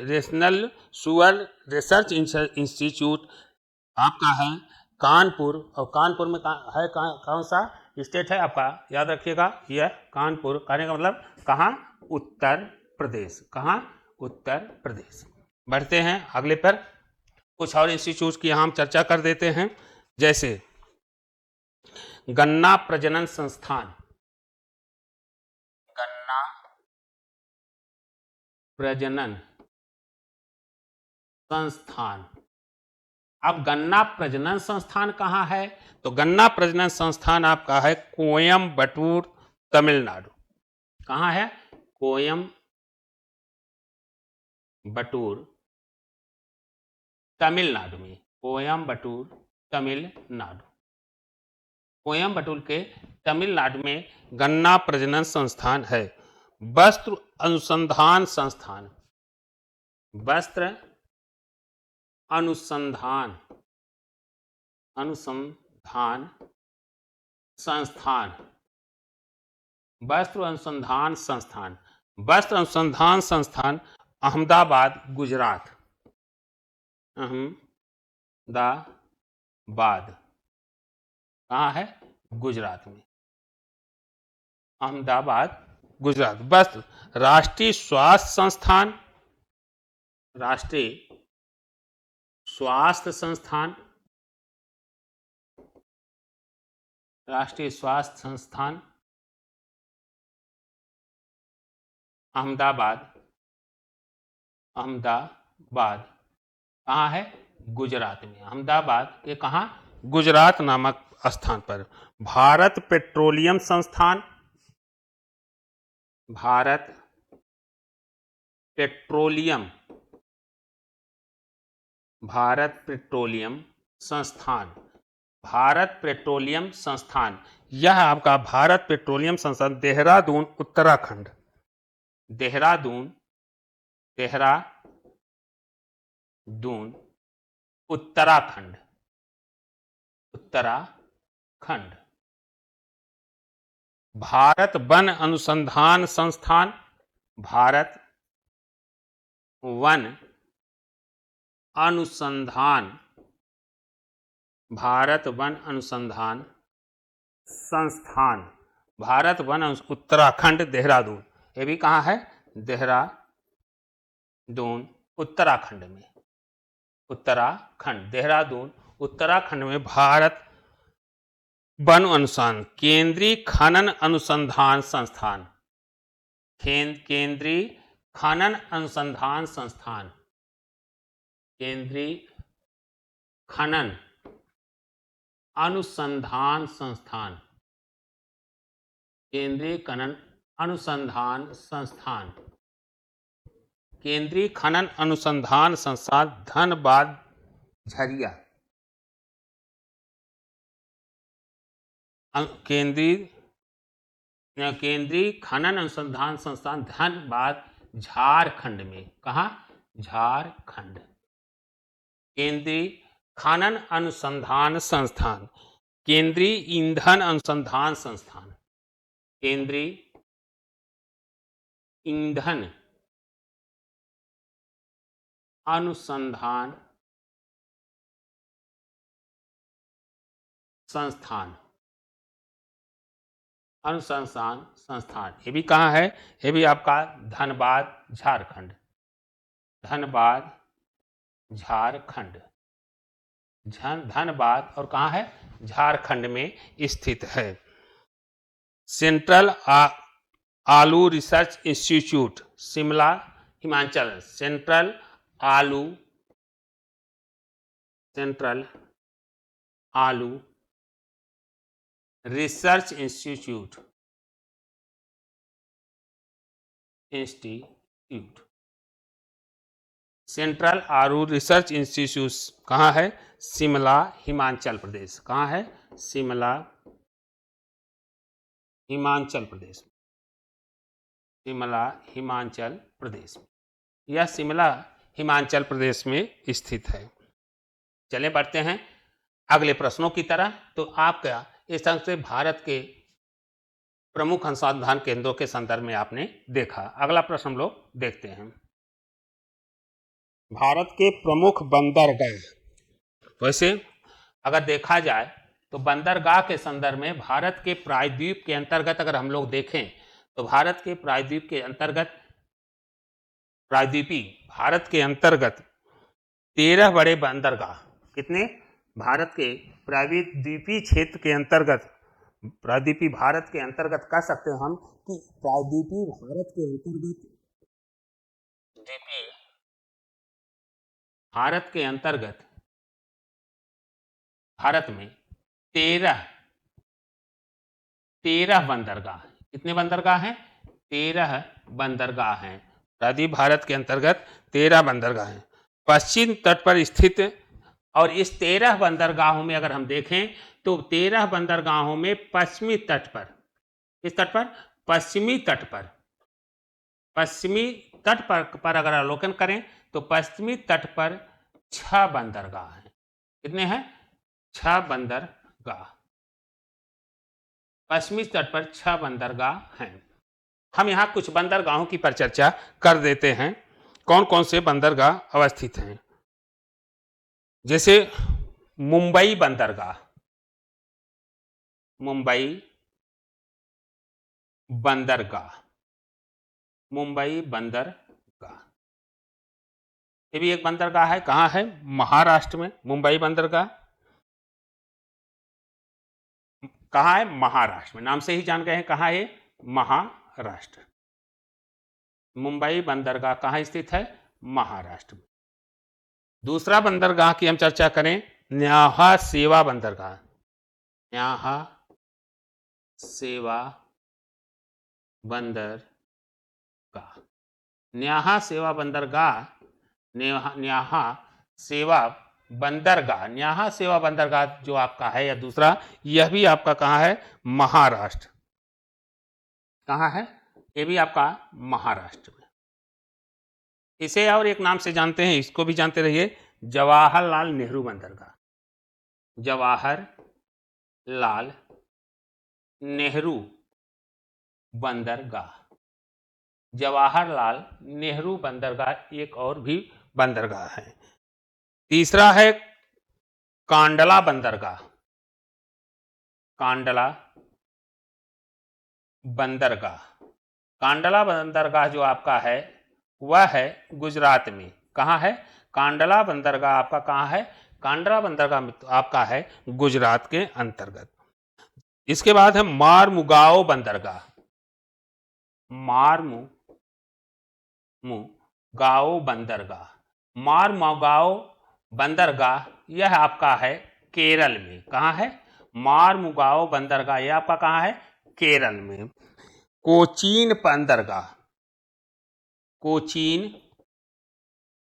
S1: national sugar research institute आपका है कानपुर। और कानपुर में है कौन सा स्टेट है आपका? याद रखिएगा, यह कानपुर। कहने का मतलब कहाँ? उत्तर प्रदेश। कहाँ? उत्तर प्रदेश। बढ़ते हैं अगले पर। कुछ और इंस्टीट्यूट की यहाँ हम चर्चा कर देते हैं, जैसे गन्ना प्रजनन संस्थान, गन्ना प्रजनन संस्थान। अब गन्ना प्रजनन संस्थान कहाँ है? तो गन्ना प्रजनन संस्थान आपका है कोयम्बटूर, तमिलनाडु। कहाँ है? कोयम्बटूर, तमिलनाडु में। कोयम्बटूर, तमिलनाडु। कोयम्बटूर के तमिलनाडु में गन्ना प्रजनन संस्थान है। वस्त्र अनुसंधान संस्थान, वस्त्र अनुसंधान संस्थान, वस्त्र अनुसंधान संस्थान, वस्त्र अनुसंधान संस्थान अहमदाबाद, गुजरात। अहमदाबाद कहाँ है? गुजरात में। अहमदाबाद, गुजरात। वस्त्र राष्ट्रीय स्वास्थ्य संस्थान, राष्ट्रीय स्वास्थ्य संस्थान, राष्ट्रीय स्वास्थ्य संस्थान अहमदाबाद, अहमदाबाद कहाँ है? गुजरात में। अहमदाबाद के कहाँ? गुजरात नामक स्थान पर। भारत पेट्रोलियम संस्थान, भारत पेट्रोलियम, भारत पेट्रोलियम संस्थान, भारत पेट्रोलियम संस्थान, यह आपका भारत पेट्रोलियम संस्थान देहरादून, उत्तराखंड। देहरादून, देहरादून, उत्तराखंड, उत्तराखंड। भारत वन अनुसंधान संस्थान, भारत वन अनुसंधान, भारत वन अनुसंधान संस्थान, भारत वन उत्तराखंड, देहरादून। ये भी कहाँ है? देहरादून, उत्तराखंड में। उत्तराखंड, देहरादून, उत्तराखंड में भारत वन अनुसंधान। केंद्रीय खनन अनुसंधान संस्थान, केंद्रीय खनन अनुसंधान संस्थान, केंद्रीय खनन अनुसंधान संस्थान, केंद्रीय खनन अनुसंधान संस्थान, केंद्रीय खनन अनुसंधान संस्थान धनबाद, झरिया। केंद्रीय खनन अनुसंधान संस्थान धनबाद, झारखंड में। कहाँ? झारखंड। केंद्रीय खनन अनुसंधान संस्थान, केंद्रीय ईंधन अनुसंधान संस्थान, केंद्रीय ईंधन अनुसंधान संस्थान, अनुसंधान संस्थान। ये भी कहाँ है? ये भी आपका धनबाद, झारखंड। धनबाद, झारखंड। धनबाद और कहाँ है? झारखंड में स्थित है। सेंट्रल आलू research institute, Shimla, Himachal. Central आलू, सेंट्रल आलू रिसर्च इंस्टीट्यूट, सेंट्रल आलू रिसर्च इंस्टीट्यूट कहाँ है? शिमला, हिमाचल प्रदेश। कहाँ है? शिमला, हिमाचल प्रदेश। शिमला, हिमाचल प्रदेश। यह शिमला हिमाचल प्रदेश में स्थित है। चले बढ़ते हैं अगले प्रश्नों की तरह। तो आपका इस तरह से भारत के प्रमुख अनुसंधान केंद्रों के संदर्भ में आपने देखा। अगला प्रश्न हम लोग देखते हैं। भारत के प्रमुख बंदरगाह। वैसे अगर देखा जाए तो बंदरगाह के संदर्भ में भारत के प्रायद्वीप के अंतर्गत अगर हम लोग देखें तो भारत के प्रायद्वीप के अंतर्गत भारत के अंतर्गत 13 बड़े बंदरगाह। कितने? भारत के प्रायद्वीपीय क्षेत्र के अंतर्गत, प्रायद्वीपीय भारत के अंतर्गत कह सकते हैं हम कि प्रायद्वीपीय भारत के अंतर्गत, भारत के अंतर्गत भारत में 13 बंदरगाह। कितने बंदरगाह हैं? 13 बंदरगाह हैं। प्रायद्वीप भारत के अंतर्गत 13 बंदरगाह हैं, पश्चिम तट पर स्थित। और इस 13 बंदरगाहों में अगर हम देखें तो 13 बंदरगाहों में पश्चिमी तट पर, किस तट पर? पश्चिमी तट पर, पश्चिमी तट पर अगर अवलोकन करें तो पश्चिमी तट पर 6 बंदरगाह हैं। कितने हैं? 6 बंदरगाह। पश्चिमी तट पर 6 बंदरगाह हैं। हम यहाँ कुछ बंदरगाहों की परिचर्चा कर देते हैं। कौन कौन से बंदरगाह अवस्थित हैं? जैसे मुंबई बंदरगाह, मुंबई बंदरगाह, मुंबई बंदरगाह, ये भी एक बंदरगाह है। कहाँ है? महाराष्ट्र में। मुंबई बंदरगाह कहाँ है? महाराष्ट्र में। नाम से ही जान गए हैं कहाँ है? महाराष्ट्र। मुंबई बंदरगाह कहाँ स्थित है? महाराष्ट्र में। दूसरा बंदरगाह की हम चर्चा करें, न्याहा सेवा बंदरगाह। न्याहा सेवा बंदरगाह, न्याहा सेवा बंदरगाह, न्याहा सेवा बंदरगाह, न्याहा सेवा बंदरगाह जो आपका है या दूसरा, यह भी आपका कहाँ है? महाराष्ट्र। कहाँ है? ये भी आपका महाराष्ट्र में। इसे और एक नाम से जानते हैं, इसको भी जानते रहिए, जवाहरलाल नेहरू बंदरगाह। जवाहरलाल नेहरू बंदरगाह, जवाहरलाल नेहरू बंदरगाह एक और भी बंदरगाह है। तीसरा है कांडला बंदरगाह। कांडला बंदरगाह, कांडला बंदरगाह जो आपका है वह है गुजरात में। कहाँ है? कांडला बंदरगाह आपका कहाँ है? कांडला बंदरगाह आपका है गुजरात के अंतर्गत। इसके बाद है मारमुगाओ बंदरगाह। मारमुगाओ बंदरगाह, मारमुगाओ बंदरगाह यह आपका है केरल में। कहाँ है? मारमुगाओ बंदरगाह यह आपका कहाँ है? केरल में। कोचीन बंदरगाह, कोचीन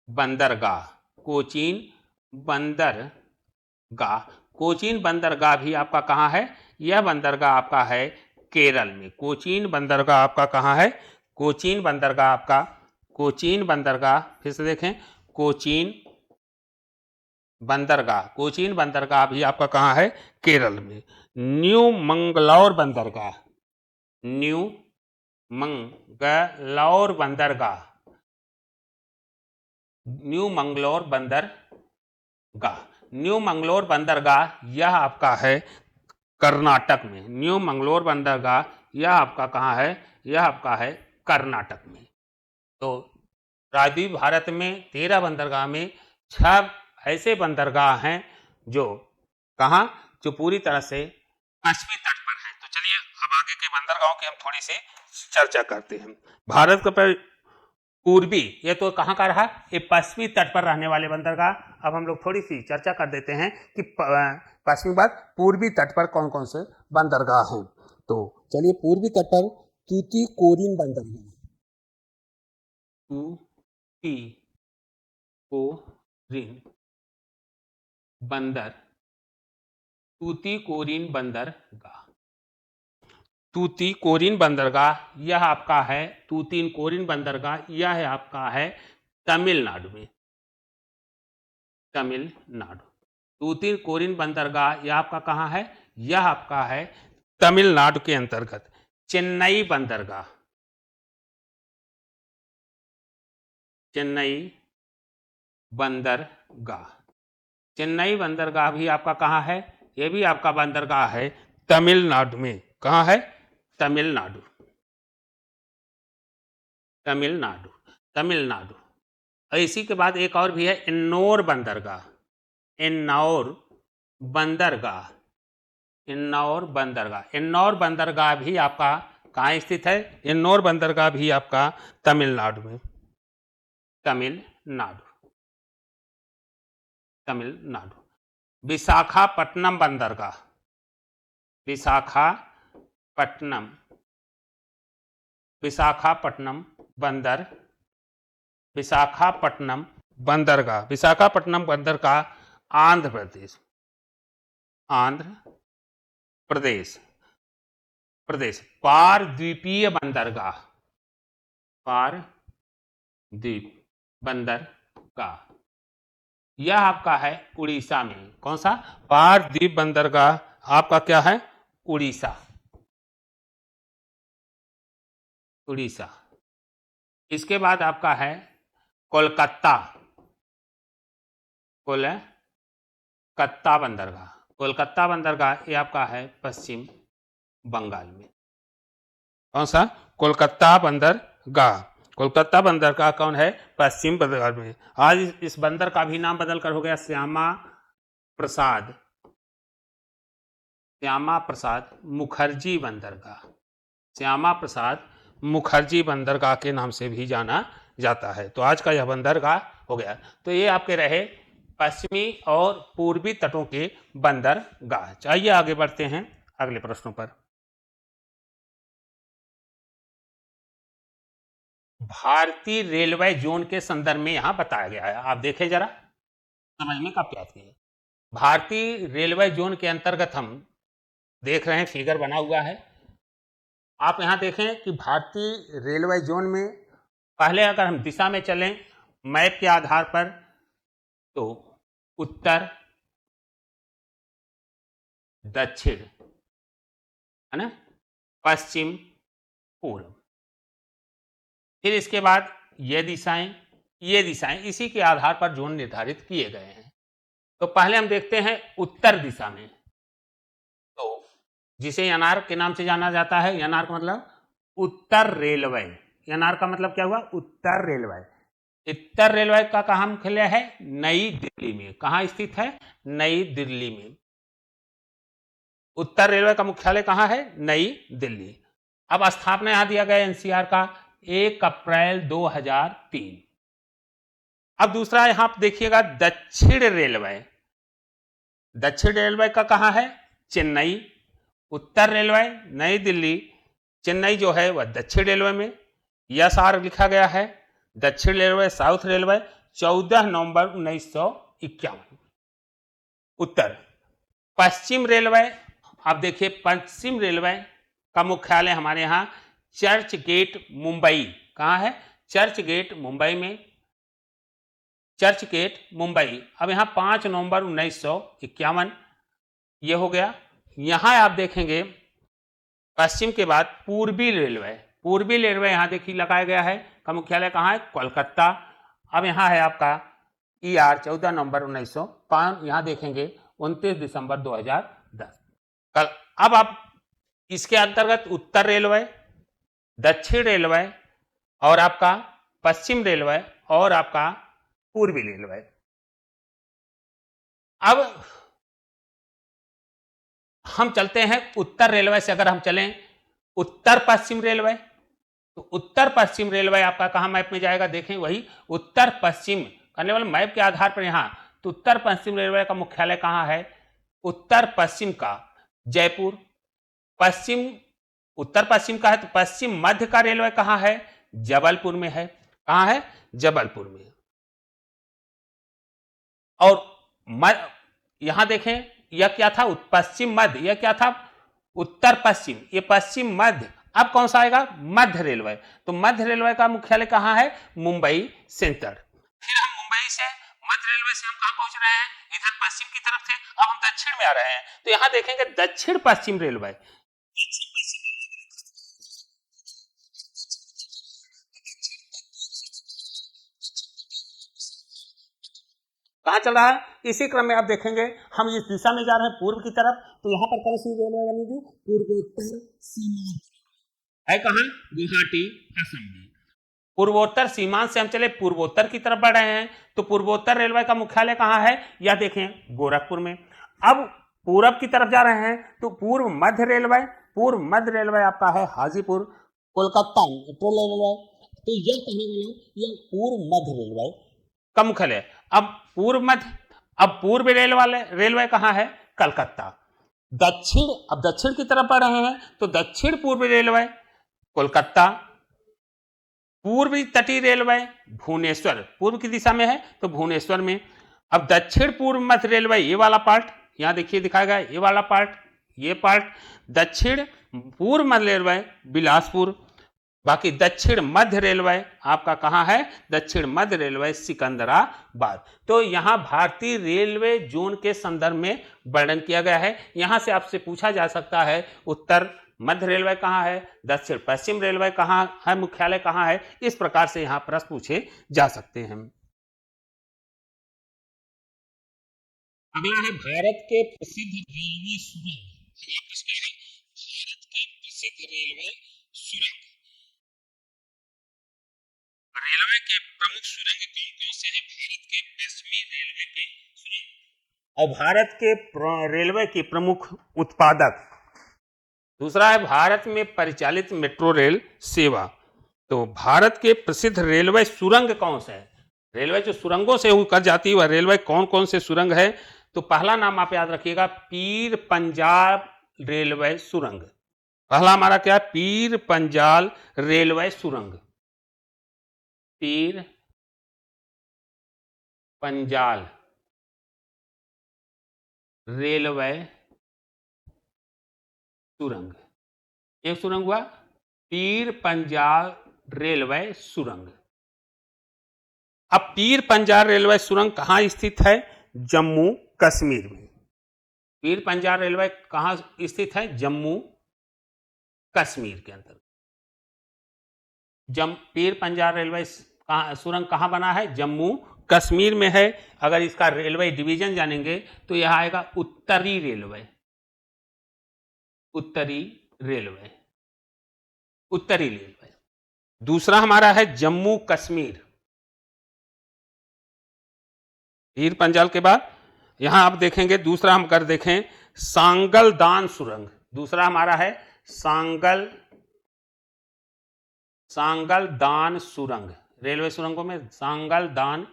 S1: बंदरगाह, कोचीन बंदरगाह, कोचीन बंदरगाह भी आपका कहाँ है? यह बंदरगाह आपका है केरल में। कोचीन बंदरगाह आपका कहाँ है? कोचीन बंदरगाह आपका, कोचीन बंदरगाह फिर से देखें, कोचीन बंदरगाह, कोचीन बंदरगाह भी आपका कहाँ है? केरल में। न्यू मंगलौर बंदरगाह, न्यू मंगलौर बंदरगाह, न्यू मंगलौर बंदरगाह, न्यू मंगलौर बंदरगाह यह आपका है कर्नाटक में। न्यू मंगलौर बंदरगाह यह आपका कहाँ है? यह आपका है कर्नाटक में। तो प्रायद्वीप भारत में 13 बंदरगाह में 6 ऐसे बंदरगाह हैं जो कहाँ? जो पूरी तरह से पश्चिमी तट पर है। तो चलिए अब आगे के बंदरगाहों की हम थोड़ी सी चर्चा करते हैं। भारत का पूर्वी, ये तो कहाँ का रहा, ये पश्चिमी तट पर रहने वाले बंदरगाह। अब हम लोग थोड़ी सी चर्चा कर देते हैं कि पश्चिमी बाद पूर्वी तट पर कौन कौन से बंदरगाह हैं। तो चलिए, पूर्वी तट पर तूतीकोरिन बंदरगाह, तूतीकोरिन बंदर, तूतीकोरिन बंदरगाह, तूतीकोरिन बंदरगाह यह आपका है, तूतीकोरिन बंदरगाह यह है आपका है तमिलनाडु में, तमिलनाडु। तूतीकोरिन बंदरगाह यह आपका कहाँ है, यह आपका है तमिलनाडु के अंतर्गत। चेन्नई बंदरगाह, चेन्नई बंदरगाह, चेन्नई बंदरगाह भी आपका कहाँ है, यह भी आपका बंदरगाह है तमिलनाडु में। कहाँ है, तमिलनाडु, तमिलनाडु, तमिलनाडु। और इसी के बाद एक और भी है एन्नौर बंदरगाह, एन्नौर बंदरगाह, एन्नौर बंदरगाह। एन्नौर बंदरगाह भी आपका कहाँ स्थित है, एन्नौर बंदरगाह भी आपका तमिलनाडु में, तमिलनाडु, तमिलनाडु। विशाखापट्टनम बंदरगाह, विशाखापट्टनम, विशाखापट्टनम बंदर, विशाखापट्टनम बंदरगाह, विशाखापट्टनम बंदरगाह आंध्र प्रदेश, आंध्र प्रदेश, प्रदेश। पारद्वीपीय बंदरगाह, पारद्वीप बंदरगाह यह आपका है उड़ीसा में। कौन सा, पारद्वीप बंदरगाह आपका क्या है, उड़ीसा, उड़ीसा। इसके बाद आपका है कोलकाता, कोलकाता बंदरगाह, कोलकाता बंदरगाह ये आपका है पश्चिम बंगाल में। कौन सा, कोलकाता बंदरगाह, कोलकाता बंदरगाह कौन है, पश्चिम बंगाल में। आज इस बंदर का भी नाम बदलकर हो गया श्यामा प्रसाद, श्यामा प्रसाद मुखर्जी बंदरगाह, श्यामा प्रसाद मुखर्जी बंदरगाह के नाम से भी जाना जाता है। तो आज का यह बंदरगाह हो गया। तो ये आपके रहे पश्चिमी और पूर्वी तटों के बंदरगाह। चाहिए आगे बढ़ते हैं अगले प्रश्नों पर। भारतीय रेलवे जोन के संदर्भ में यहां बताया गया है, आप देखें जरा, समझने का प्रयास कीजिए। भारतीय रेलवे जोन के अंतर्गत हम देख रहे हैं, फिगर बना हुआ है। आप यहां देखें कि भारतीय रेलवे जोन में पहले अगर हम दिशा में चलें मैप के आधार पर, तो उत्तर, दक्षिण, है ना, पश्चिम, पूर्व। फिर इसके बाद ये दिशाएं इसी के आधार पर जोन निर्धारित किए गए हैं। तो पहले हम देखते हैं उत्तर दिशा में, तो जिसे एनआर के नाम से जाना जाता है। एनआर का मतलब उत्तर रेलवे, एनआर का मतलब क्या हुआ, उत्तर रेलवे। उत्तर रेलवे का कहाँ मुख्यालय है, नई दिल्ली में। कहाँ स्थित है, नई दिल्ली में। उत्तर रेलवे का मुख्यालय कहाँ है, नई दिल्ली। अब स्थापना यहां दिया गया एनसीआर का 1 अप्रैल 2003। अब दूसरा यहां आप देखिएगा दक्षिण रेलवे, दक्षिण रेलवे का कहां है, चेन्नई। उत्तर रेलवे नई दिल्ली, चेन्नई जो है वह दक्षिण रेलवे में। एसआर लिखा गया है, दक्षिण रेलवे, साउथ रेलवे, 14 नवंबर 1951। उत्तर। पश्चिम रेलवे, आप देखिए पश्चिम रेलवे का मुख्यालय हमारे यहां चर्च गेट मुंबई। कहां है, चर्च गेट मुंबई में, चर्च गेट मुंबई। अब यहां 5 नवंबर 1951 ये हो गया। यहां आप देखेंगे पश्चिम के बाद पूर्वी रेलवे, पूर्वी रेलवे यहां देखिए लगाया गया है, का मुख्यालय कहां है, कोलकाता। अब यहां है आपका ER 14 नवंबर 1905, यहां देखेंगे 29 दिसंबर 2010। कल अब आप इसके अंतर्गत उत्तर रेलवे, दक्षिण रेलवे और आपका पश्चिम रेलवे और आपका पूर्वी रेलवे। अब हम चलते हैं उत्तर रेलवे से, अगर हम चलें उत्तर पश्चिम रेलवे, तो उत्तर पश्चिम रेलवे आपका कहाँ मैप में जाएगा, देखें वही उत्तर पश्चिम करने वाले मैप के आधार पर यहाँ, तो उत्तर पश्चिम रेलवे का मुख्यालय कहाँ है, उत्तर पश्चिम का जयपुर। पश्चिम उत्तर पश्चिम का है तो पश्चिम मध्य का रेलवे कहाँ है, जबलपुर में है। कहाँ है, जबलपुर में। और यहां देखें यह क्या था, पश्चिम मध्य, यह क्या था उत्तर पश्चिम, ये पश्चिम मध्य। अब कौन सा आएगा, मध्य रेलवे। तो मध्य रेलवे का मुख्यालय कहाँ है, मुंबई सेंटर। फिर हम मुंबई से मध्य रेलवे से हम कहां पहुंच रहे हैं, इधर पश्चिम की तरफ थे, अब हम दक्षिण में आ रहे हैं। तो यहां देखेंगे दक्षिण पश्चिम रेलवे। कहां चल रहा है, इसी क्रम में आप देखेंगे हम इस दिशा में जा रहे हैं पूर्व की तरफ। तो यहां पर कौन सी रेलवे बनेगी, पूर्वोत्तर सीमांत है। कहां, गुवाहाटी असम में। पूर्वोत्तर सीमांत से हम चले पूर्वोत्तर की तरफ बढ़ रहे हैं। तो पूर्वोत्तर रेलवे का मुख्यालय कहां है, यह देखें गोरखपुर में। अब पूरब की तरफ जा रहे हैं तो पूर्व मध्य रेलवे, पूर्व मध्य रेलवे आपका है हाजीपुर कोलकाता मेट्रो रेलवे। तो यह कहने वाला यह पूर्व मध्य रेलवे का मुख्यालय। अब पूर्व मध्य, अब पूर्व रेलवे कहां है, कलकत्ता। दक्षिण, अब दक्षिण की तरफ बढ़ रहे हैं तो दक्षिण पूर्व रेलवे कोलकाता। पूर्वी तटीय रेलवे भुवनेश्वर, पूर्व की दिशा में है तो भुवनेश्वर में। अब दक्षिण पूर्व मध्य रेलवे, ये वाला पार्ट यहां देखिए दिखाया गया, ये वाला पार्ट, ये पार्ट दक्षिण पूर्व मध्य रेलवे बिलासपुर। बाकी दक्षिण मध्य रेलवे आपका कहां है, दक्षिण मध्य रेलवे सिकंदराबाद। तो यहां भारतीय रेलवे जोन के संदर्भ में वर्णन किया गया है। यहां से आपसे पूछा जा सकता है उत्तर मध्य रेलवे कहां है, दक्षिण पश्चिम रेलवे कहां है, मुख्यालय कहां है। इस प्रकार से यहां प्रश्न पूछे जा सकते हैं। अगला है भारत के प्रसिद्ध रेलवे सुरंग। भारत के प्रसिद्ध रेलवे सुरंग, रेलवे के प्रमुख सुरंग कौन कौन से हैं, भारत के पश्चिमी रेलवे के सुरंग। और भारत के रेलवे की प्रमुख उत्पादक, दूसरा है भारत में परिचालित मेट्रो रेल सेवा। तो भारत के प्रसिद्ध रेलवे सुरंग कौन से हैं, रेलवे जो सुरंगों से होकर जाती है वह रेलवे कौन कौन से सुरंग है। तो पहला नाम आप याद रखिएगा, पीर पंजाल रेलवे सुरंग। पहला हमारा क्या, पीर पंजाल रेलवे सुरंग, पीर पंजाल रेलवे सुरंग। एक सुरंग हुआ पीर पंजाल रेलवे सुरंग। अब पीर पंजाल रेलवे सुरंग कहां स्थित है, जम्मू कश्मीर में। पीर पंजाल रेलवे कहां स्थित है, जम्मू कश्मीर के अंतर्गत। पीर पंजाल रेलवे सुरंग कहां बना है, जम्मू कश्मीर में है। अगर इसका रेलवे डिवीजन जानेंगे तो यह आएगा उत्तरी रेलवे, उत्तरी रेलवे, उत्तरी रेलवे। दूसरा हमारा है जम्मू कश्मीर। पीर पंजाल के बाद यहां आप देखेंगे दूसरा हम कर देखें सांगल दान सुरंग। दूसरा हमारा है सांगल दान सुरंग, रेलवे सुरंगों में सांगल दान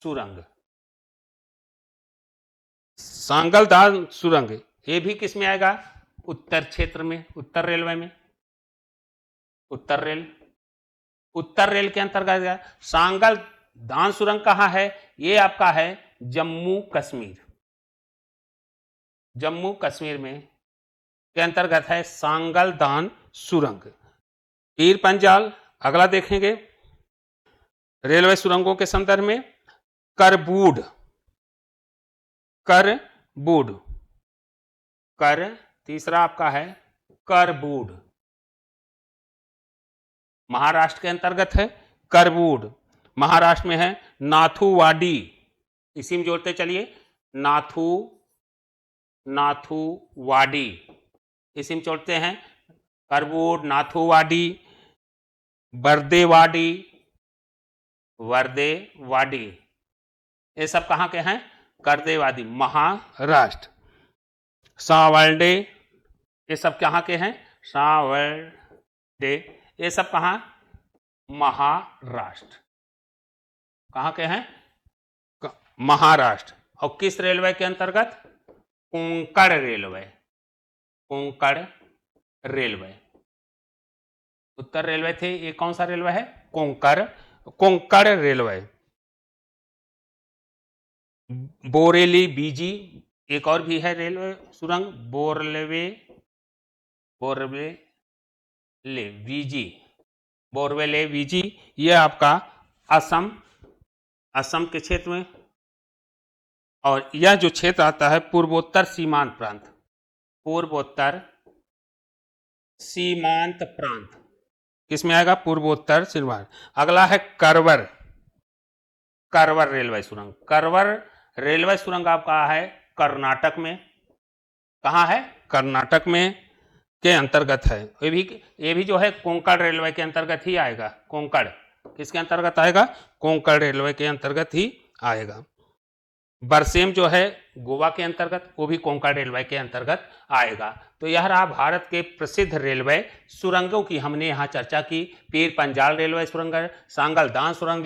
S1: सुरंग। सांगल दान सुरंग ये भी किस में आएगा, उत्तर क्षेत्र में, उत्तर रेलवे में, उत्तर रेल के अंतर्गत। सांगल दान सुरंग कहां है, ये आपका है जम्मू कश्मीर, जम्मू कश्मीर में के अंतर्गत है सांगल दान सुरंग। पीर पंजाल अगला देखेंगे रेलवे सुरंगों के संदर्भ में, करबूड, तीसरा आपका है करबूड, महाराष्ट्र के अंतर्गत है करबूड। महाराष्ट्र में है नाथुवाडी, इसी में जोड़ते चलिए, नाथुवाडी, इसी में जोड़ते हैं करबूड, नाथुवाडी, वर्देवाडी, ये सब कहां के हैं, करदेवादी, महाराष्ट्र। सावर्डे, ये सब कहां के हैं, सावर्डे, ये सब कहां, महाराष्ट्र। कहाँ के हैं? महाराष्ट्र। और किस रेलवे के अंतर्गत? कोंकण रेलवे। कोंकण रेलवे। उत्तर रेलवे थे, ये कौन सा रेलवे है? कोंकण रेलवे। बोरेली बीजी, एक और भी है रेलवे सुरंग, बोरवेले बीजी, ये आपका असम के क्षेत्र में, और यह जो क्षेत्र आता है पूर्वोत्तर सीमांत प्रांत, पूर्वोत्तर सीमांत प्रांत किसमें आएगा? पूर्वोत्तर सीमांत। अगला है करवर रेलवे सुरंग। करवर रेलवे सुरंग आपका है कर्नाटक में। कहाँ है? कर्नाटक में के अंतर्गत है। ये भी जो है कोंकण रेलवे के अंतर्गत ही आएगा। कोंकण किसके अंतर्गत आएगा? कोंकण रेलवे के अंतर्गत ही आएगा। बरसेम जो है गोवा के अंतर्गत, वो भी कोंकण रेलवे के अंतर्गत आएगा। तो यह रहा भारत के प्रसिद्ध रेलवे सुरंगों की हमने यहाँ चर्चा की। पीर पंजाल रेलवे सुरंग, सांगलदान सुरंग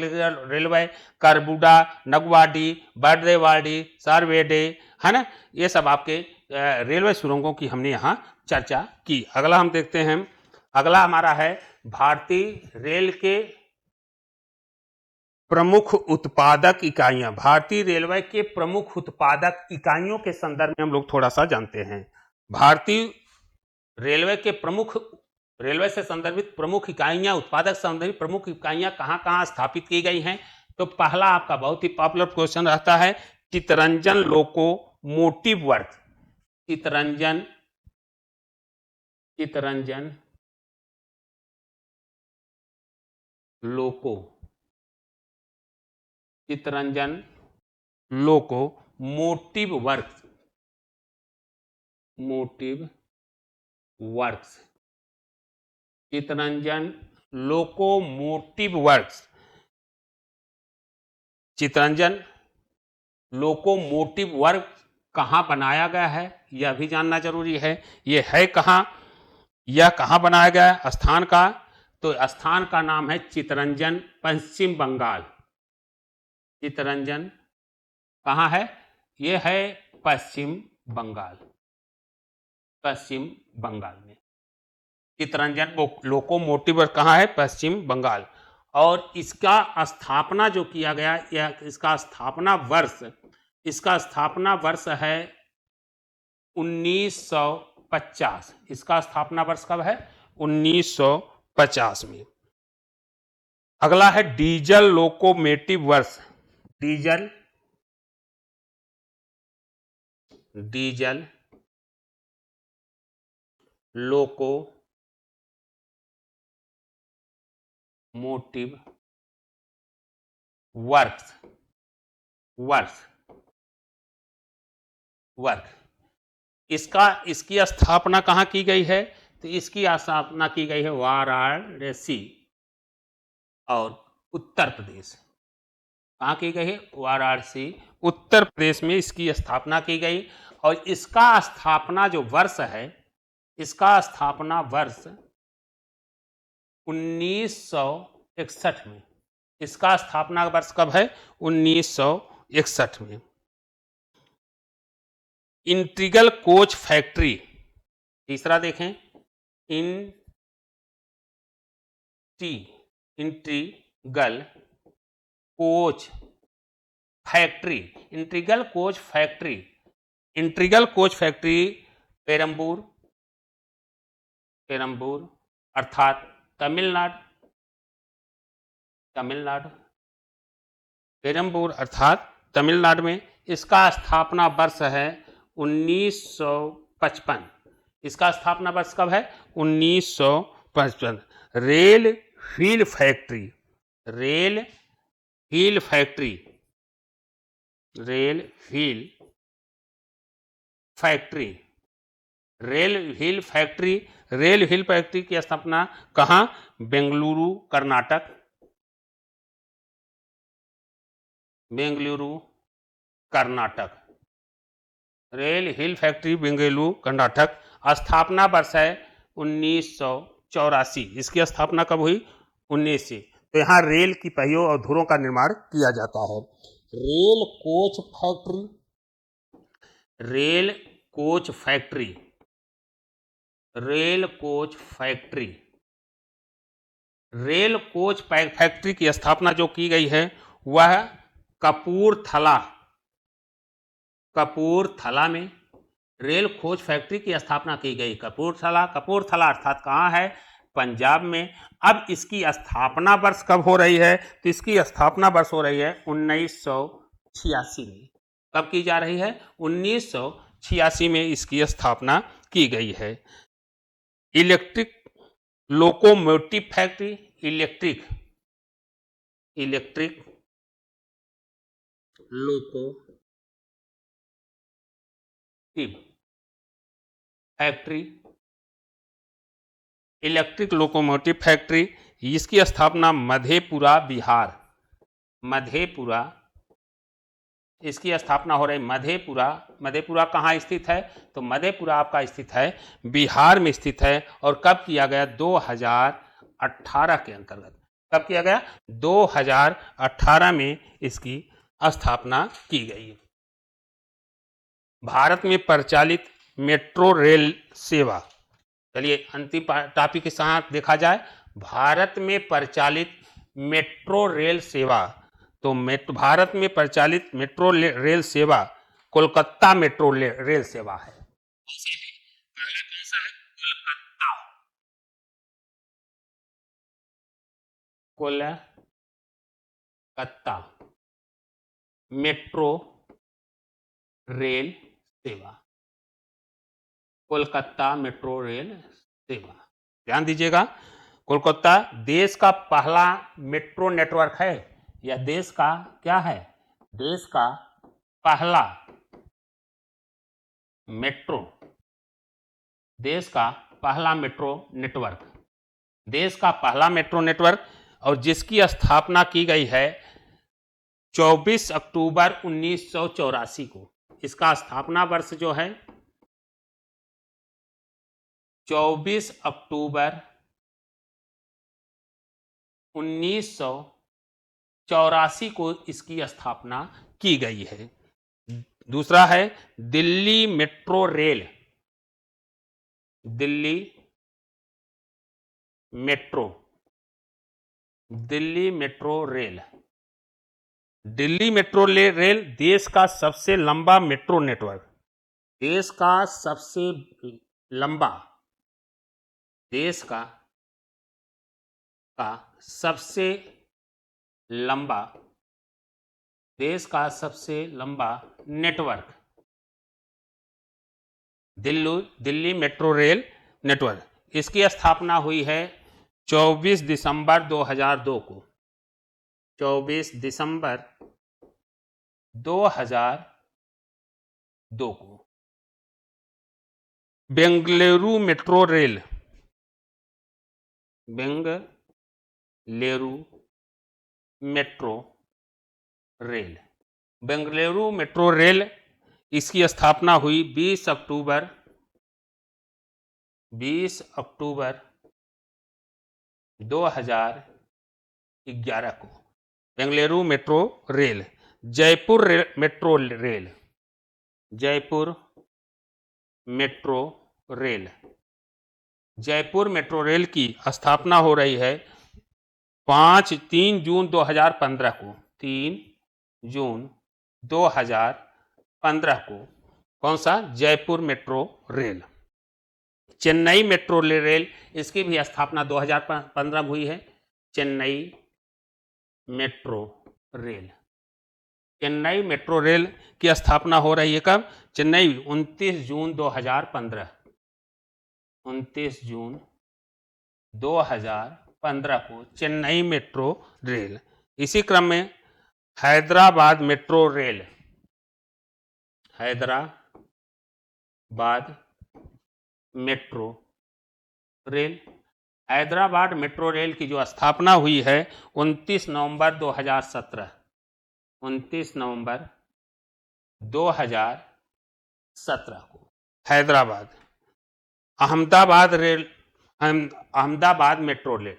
S1: रेलवे, करबुडा, नगवाडी, बर्देवाडी, सारवेडे, है ना, ये सब आपके रेलवे सुरंगों की हमने यहाँ चर्चा की। अगला हम देखते हैं, अगला हमारा है भारतीय रेल के प्रमुख उत्पादक इकाइयां। भारतीय रेलवे के प्रमुख उत्पादक इकाइयों के संदर्भ में हम लोग थोड़ा सा जानते हैं। भारतीय रेलवे के प्रमुख, रेलवे से संदर्भित प्रमुख इकाइयां, उत्पादक संदर्भित प्रमुख इकाइयां कहां कहां स्थापित की गई हैं? तो पहला आपका बहुत ही पॉपुलर क्वेश्चन रहता है Chittaranjan locomotive works. Chittaranjan locomotive works, Chittaranjan locomotive works. Chittaranjan locomotive work कहाँ बनाया गया है, यह भी जानना जरूरी है। यह है कहाँ, यह कहाँ बनाया गया है, स्थान का? तो स्थान का नाम है चित्तरंजन, पश्चिम बंगाल। चित्तरंजन कहाँ है? यह है पश्चिम बंगाल में। चित्तरंजन लोकोमोटिव वर्क कहाँ है? पश्चिम बंगाल। और इसका स्थापना जो किया गया, यह इसका स्थापना वर्ष है 1950। इसका स्थापना वर्ष कब है? 1950 में। अगला है diesel locomotive works. Diesel locomotive works इसकी स्थापना कहाँ की गई है? तो इसकी स्थापना की गई है वाराणसी और उत्तर प्रदेश। कहाँ की गई है? वाराणसी, उत्तर प्रदेश में इसकी स्थापना की गई। और इसका स्थापना जो वर्ष है, इसका स्थापना वर्ष 1961 में। इसका स्थापना वर्ष कब है? 1961 में। इंटीग्रल कोच फैक्ट्री, तीसरा देखें, इंटीग्रल कोच फैक्ट्री पेरंबूर अर्थात तमिलनाडु, पेरंबूर अर्थात तमिलनाडु में। इसका स्थापना वर्ष है 1955। इसका स्थापना वर्ष कब है? 1955। रेल व्हील फैक्ट्री की स्थापना कहाँ? Bengaluru Karnataka. Rail wheel factory Bengaluru Karnataka. स्थापना वर्ष है 1984। इसकी स्थापना कब हुई? 19 से। तो यहाँ रेल की पहियों और धुरों का निर्माण किया जाता है। Rail coach factory, rail coach factory, rail coach factory, rail coach factory की स्थापना जो की गई है वह कपूरथला, कपूरथला में रेल खोज फैक्ट्री की स्थापना की गई। कपूरथला, कपूरथला अर्थात कहाँ है? पंजाब में। अब इसकी स्थापना वर्ष कब हो रही है? तो इसकी स्थापना वर्ष हो रही है 1986 में। कब की जा रही है? 1986 में इसकी स्थापना की गई है। Electric locomotive factory, electric locomotive factory, electric locomotive factory, इसकी स्थापना मधेपुरा, बिहार, मधेपुरा, इसकी स्थापना हो रही मधेपुरा। मधेपुरा कहाँ स्थित है? तो मधेपुरा आपका स्थित है बिहार में स्थित है। और कब किया गया? 2018 के अंतर्गत। कब किया गया? 2018 में इसकी स्थापना की गई। भारत में परिचालित मेट्रो रेल सेवा, चलिए अंतिम टॉपिक के साथ देखा जाए। भारत में परिचालित मेट्रो रेल सेवा, तो भारत में परिचालित मेट्रो रेल सेवा कोलकाता मेट्रो रेल सेवा है। पहला कौन सा है? कोलकाता, कोलकाता मेट्रो रेल सेवा, कोलकाता मेट्रो रेल सेवा। ध्यान दीजिएगा, कोलकाता देश का पहला मेट्रो नेटवर्क है। यह देश का क्या है? देश का पहला मेट्रो, देश का पहला मेट्रो नेटवर्क, देश का पहला मेट्रो नेटवर्क, और जिसकी स्थापना की गई है 24 अक्टूबर 1984 को। इसका स्थापना वर्ष जो है 24 अक्टूबर 1984 को इसकी स्थापना की गई है। दूसरा है Delhi metro rail, Delhi metro, Delhi metro rail, Delhi metro rail देश का सबसे लंबा मेट्रो नेटवर्क, देश का सबसे लंबा, देश का सबसे लंबा, देश का सबसे लंबा network Delhi metro rail network. इसकी स्थापना हुई है 24 दिसंबर 2002 को, 24 दिसंबर 2002 को। Bengaluru metro rail, Bengaluru metro rail, Bengaluru metro rail, इसकी स्थापना हुई 20 अक्टूबर 2011 को। Bengaluru metro rail. Jaipur metro rail, Jaipur metro rail, Jaipur metro rail की स्थापना हो रही है 3 जून 2015 को, 3 जून 2015 को। कौन सा? Jaipur metro rail. Chennai metro rail, इसकी भी स्थापना 2015 में हुई है। Chennai metro rail, Chennai metro rail की स्थापना हो रही है कब? चेन्नई 29 जून 2015, 29 जून 2015 को चेन्नई मेट्रो रेल। इसी क्रम में Hyderabad metro rail, Hyderabad metro rail, Hyderabad metro rail की जो स्थापना हुई है 29 नवंबर 2017, 29 नवंबर 2017 को। Hyderabad. Ahmedabad rail, Ahmedabad metro rail,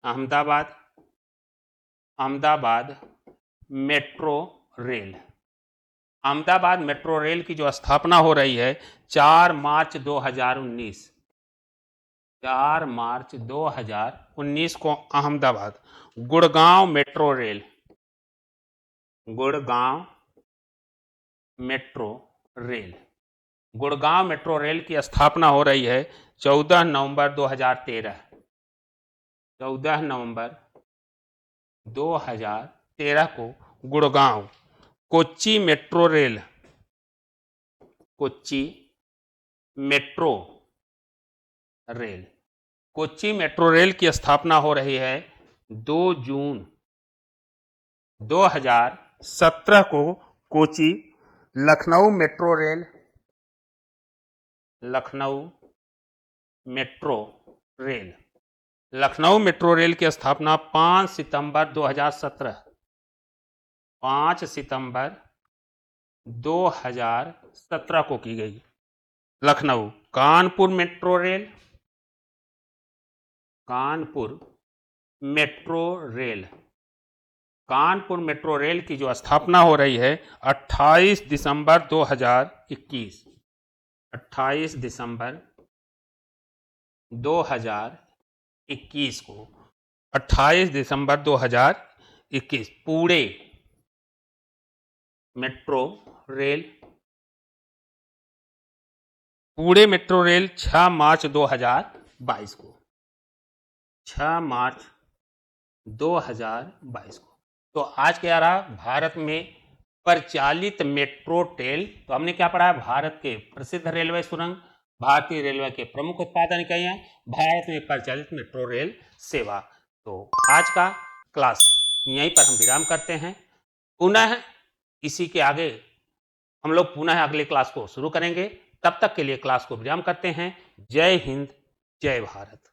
S1: Ahmedabad Ahmedabad metro rail. Ahmedabad metro rail की जो स्थापना हो रही है 4 मार्च 2019, 4 मार्च 2019 को Ahmedabad. Gurgaon metro rail, Gurgaon metro rail, Gurgaon metro rail की स्थापना हो रही है 14 नवंबर 2013, 14 नवंबर 2013 को Gurgaon. Kochi metro rail, Kochi metro rail, Kochi metro rail की स्थापना हो रही है 2 जून 2017 को Kochi. Lucknow metro rail, Lucknow metro rail, Lucknow metro rail की स्थापना 5 सितंबर 2017, 5 सितंबर 2017 को की गई। Lucknow. Kanpur metro rail, Kanpur metro rail, Kanpur metro rail की जो स्थापना हो रही है 28 दिसंबर 2021, 28 दिसंबर 2021 को, 28 दिसंबर 2021। Pune metro rail, Pune metro rail 6 मार्च 2022 को, 6 मार्च 2022 को। तो आज क्या रहा, भारत में परिचालित मेट्रो ट्रेन। तो हमने क्या पढ़ा, भारत के प्रसिद्ध रेलवे सुरंग, भारतीय रेलवे के प्रमुख उत्पादन इकाइयां, भारत में परिचालित मेट्रो रेल सेवा। तो आज का क्लास यहीं पर हम विराम करते हैं। पुनः इसी के आगे हम लोग पुनः अगले क्लास को शुरू करेंगे। तब तक के लिए क्लास को विराम करते हैं। जय हिंद, जय भारत।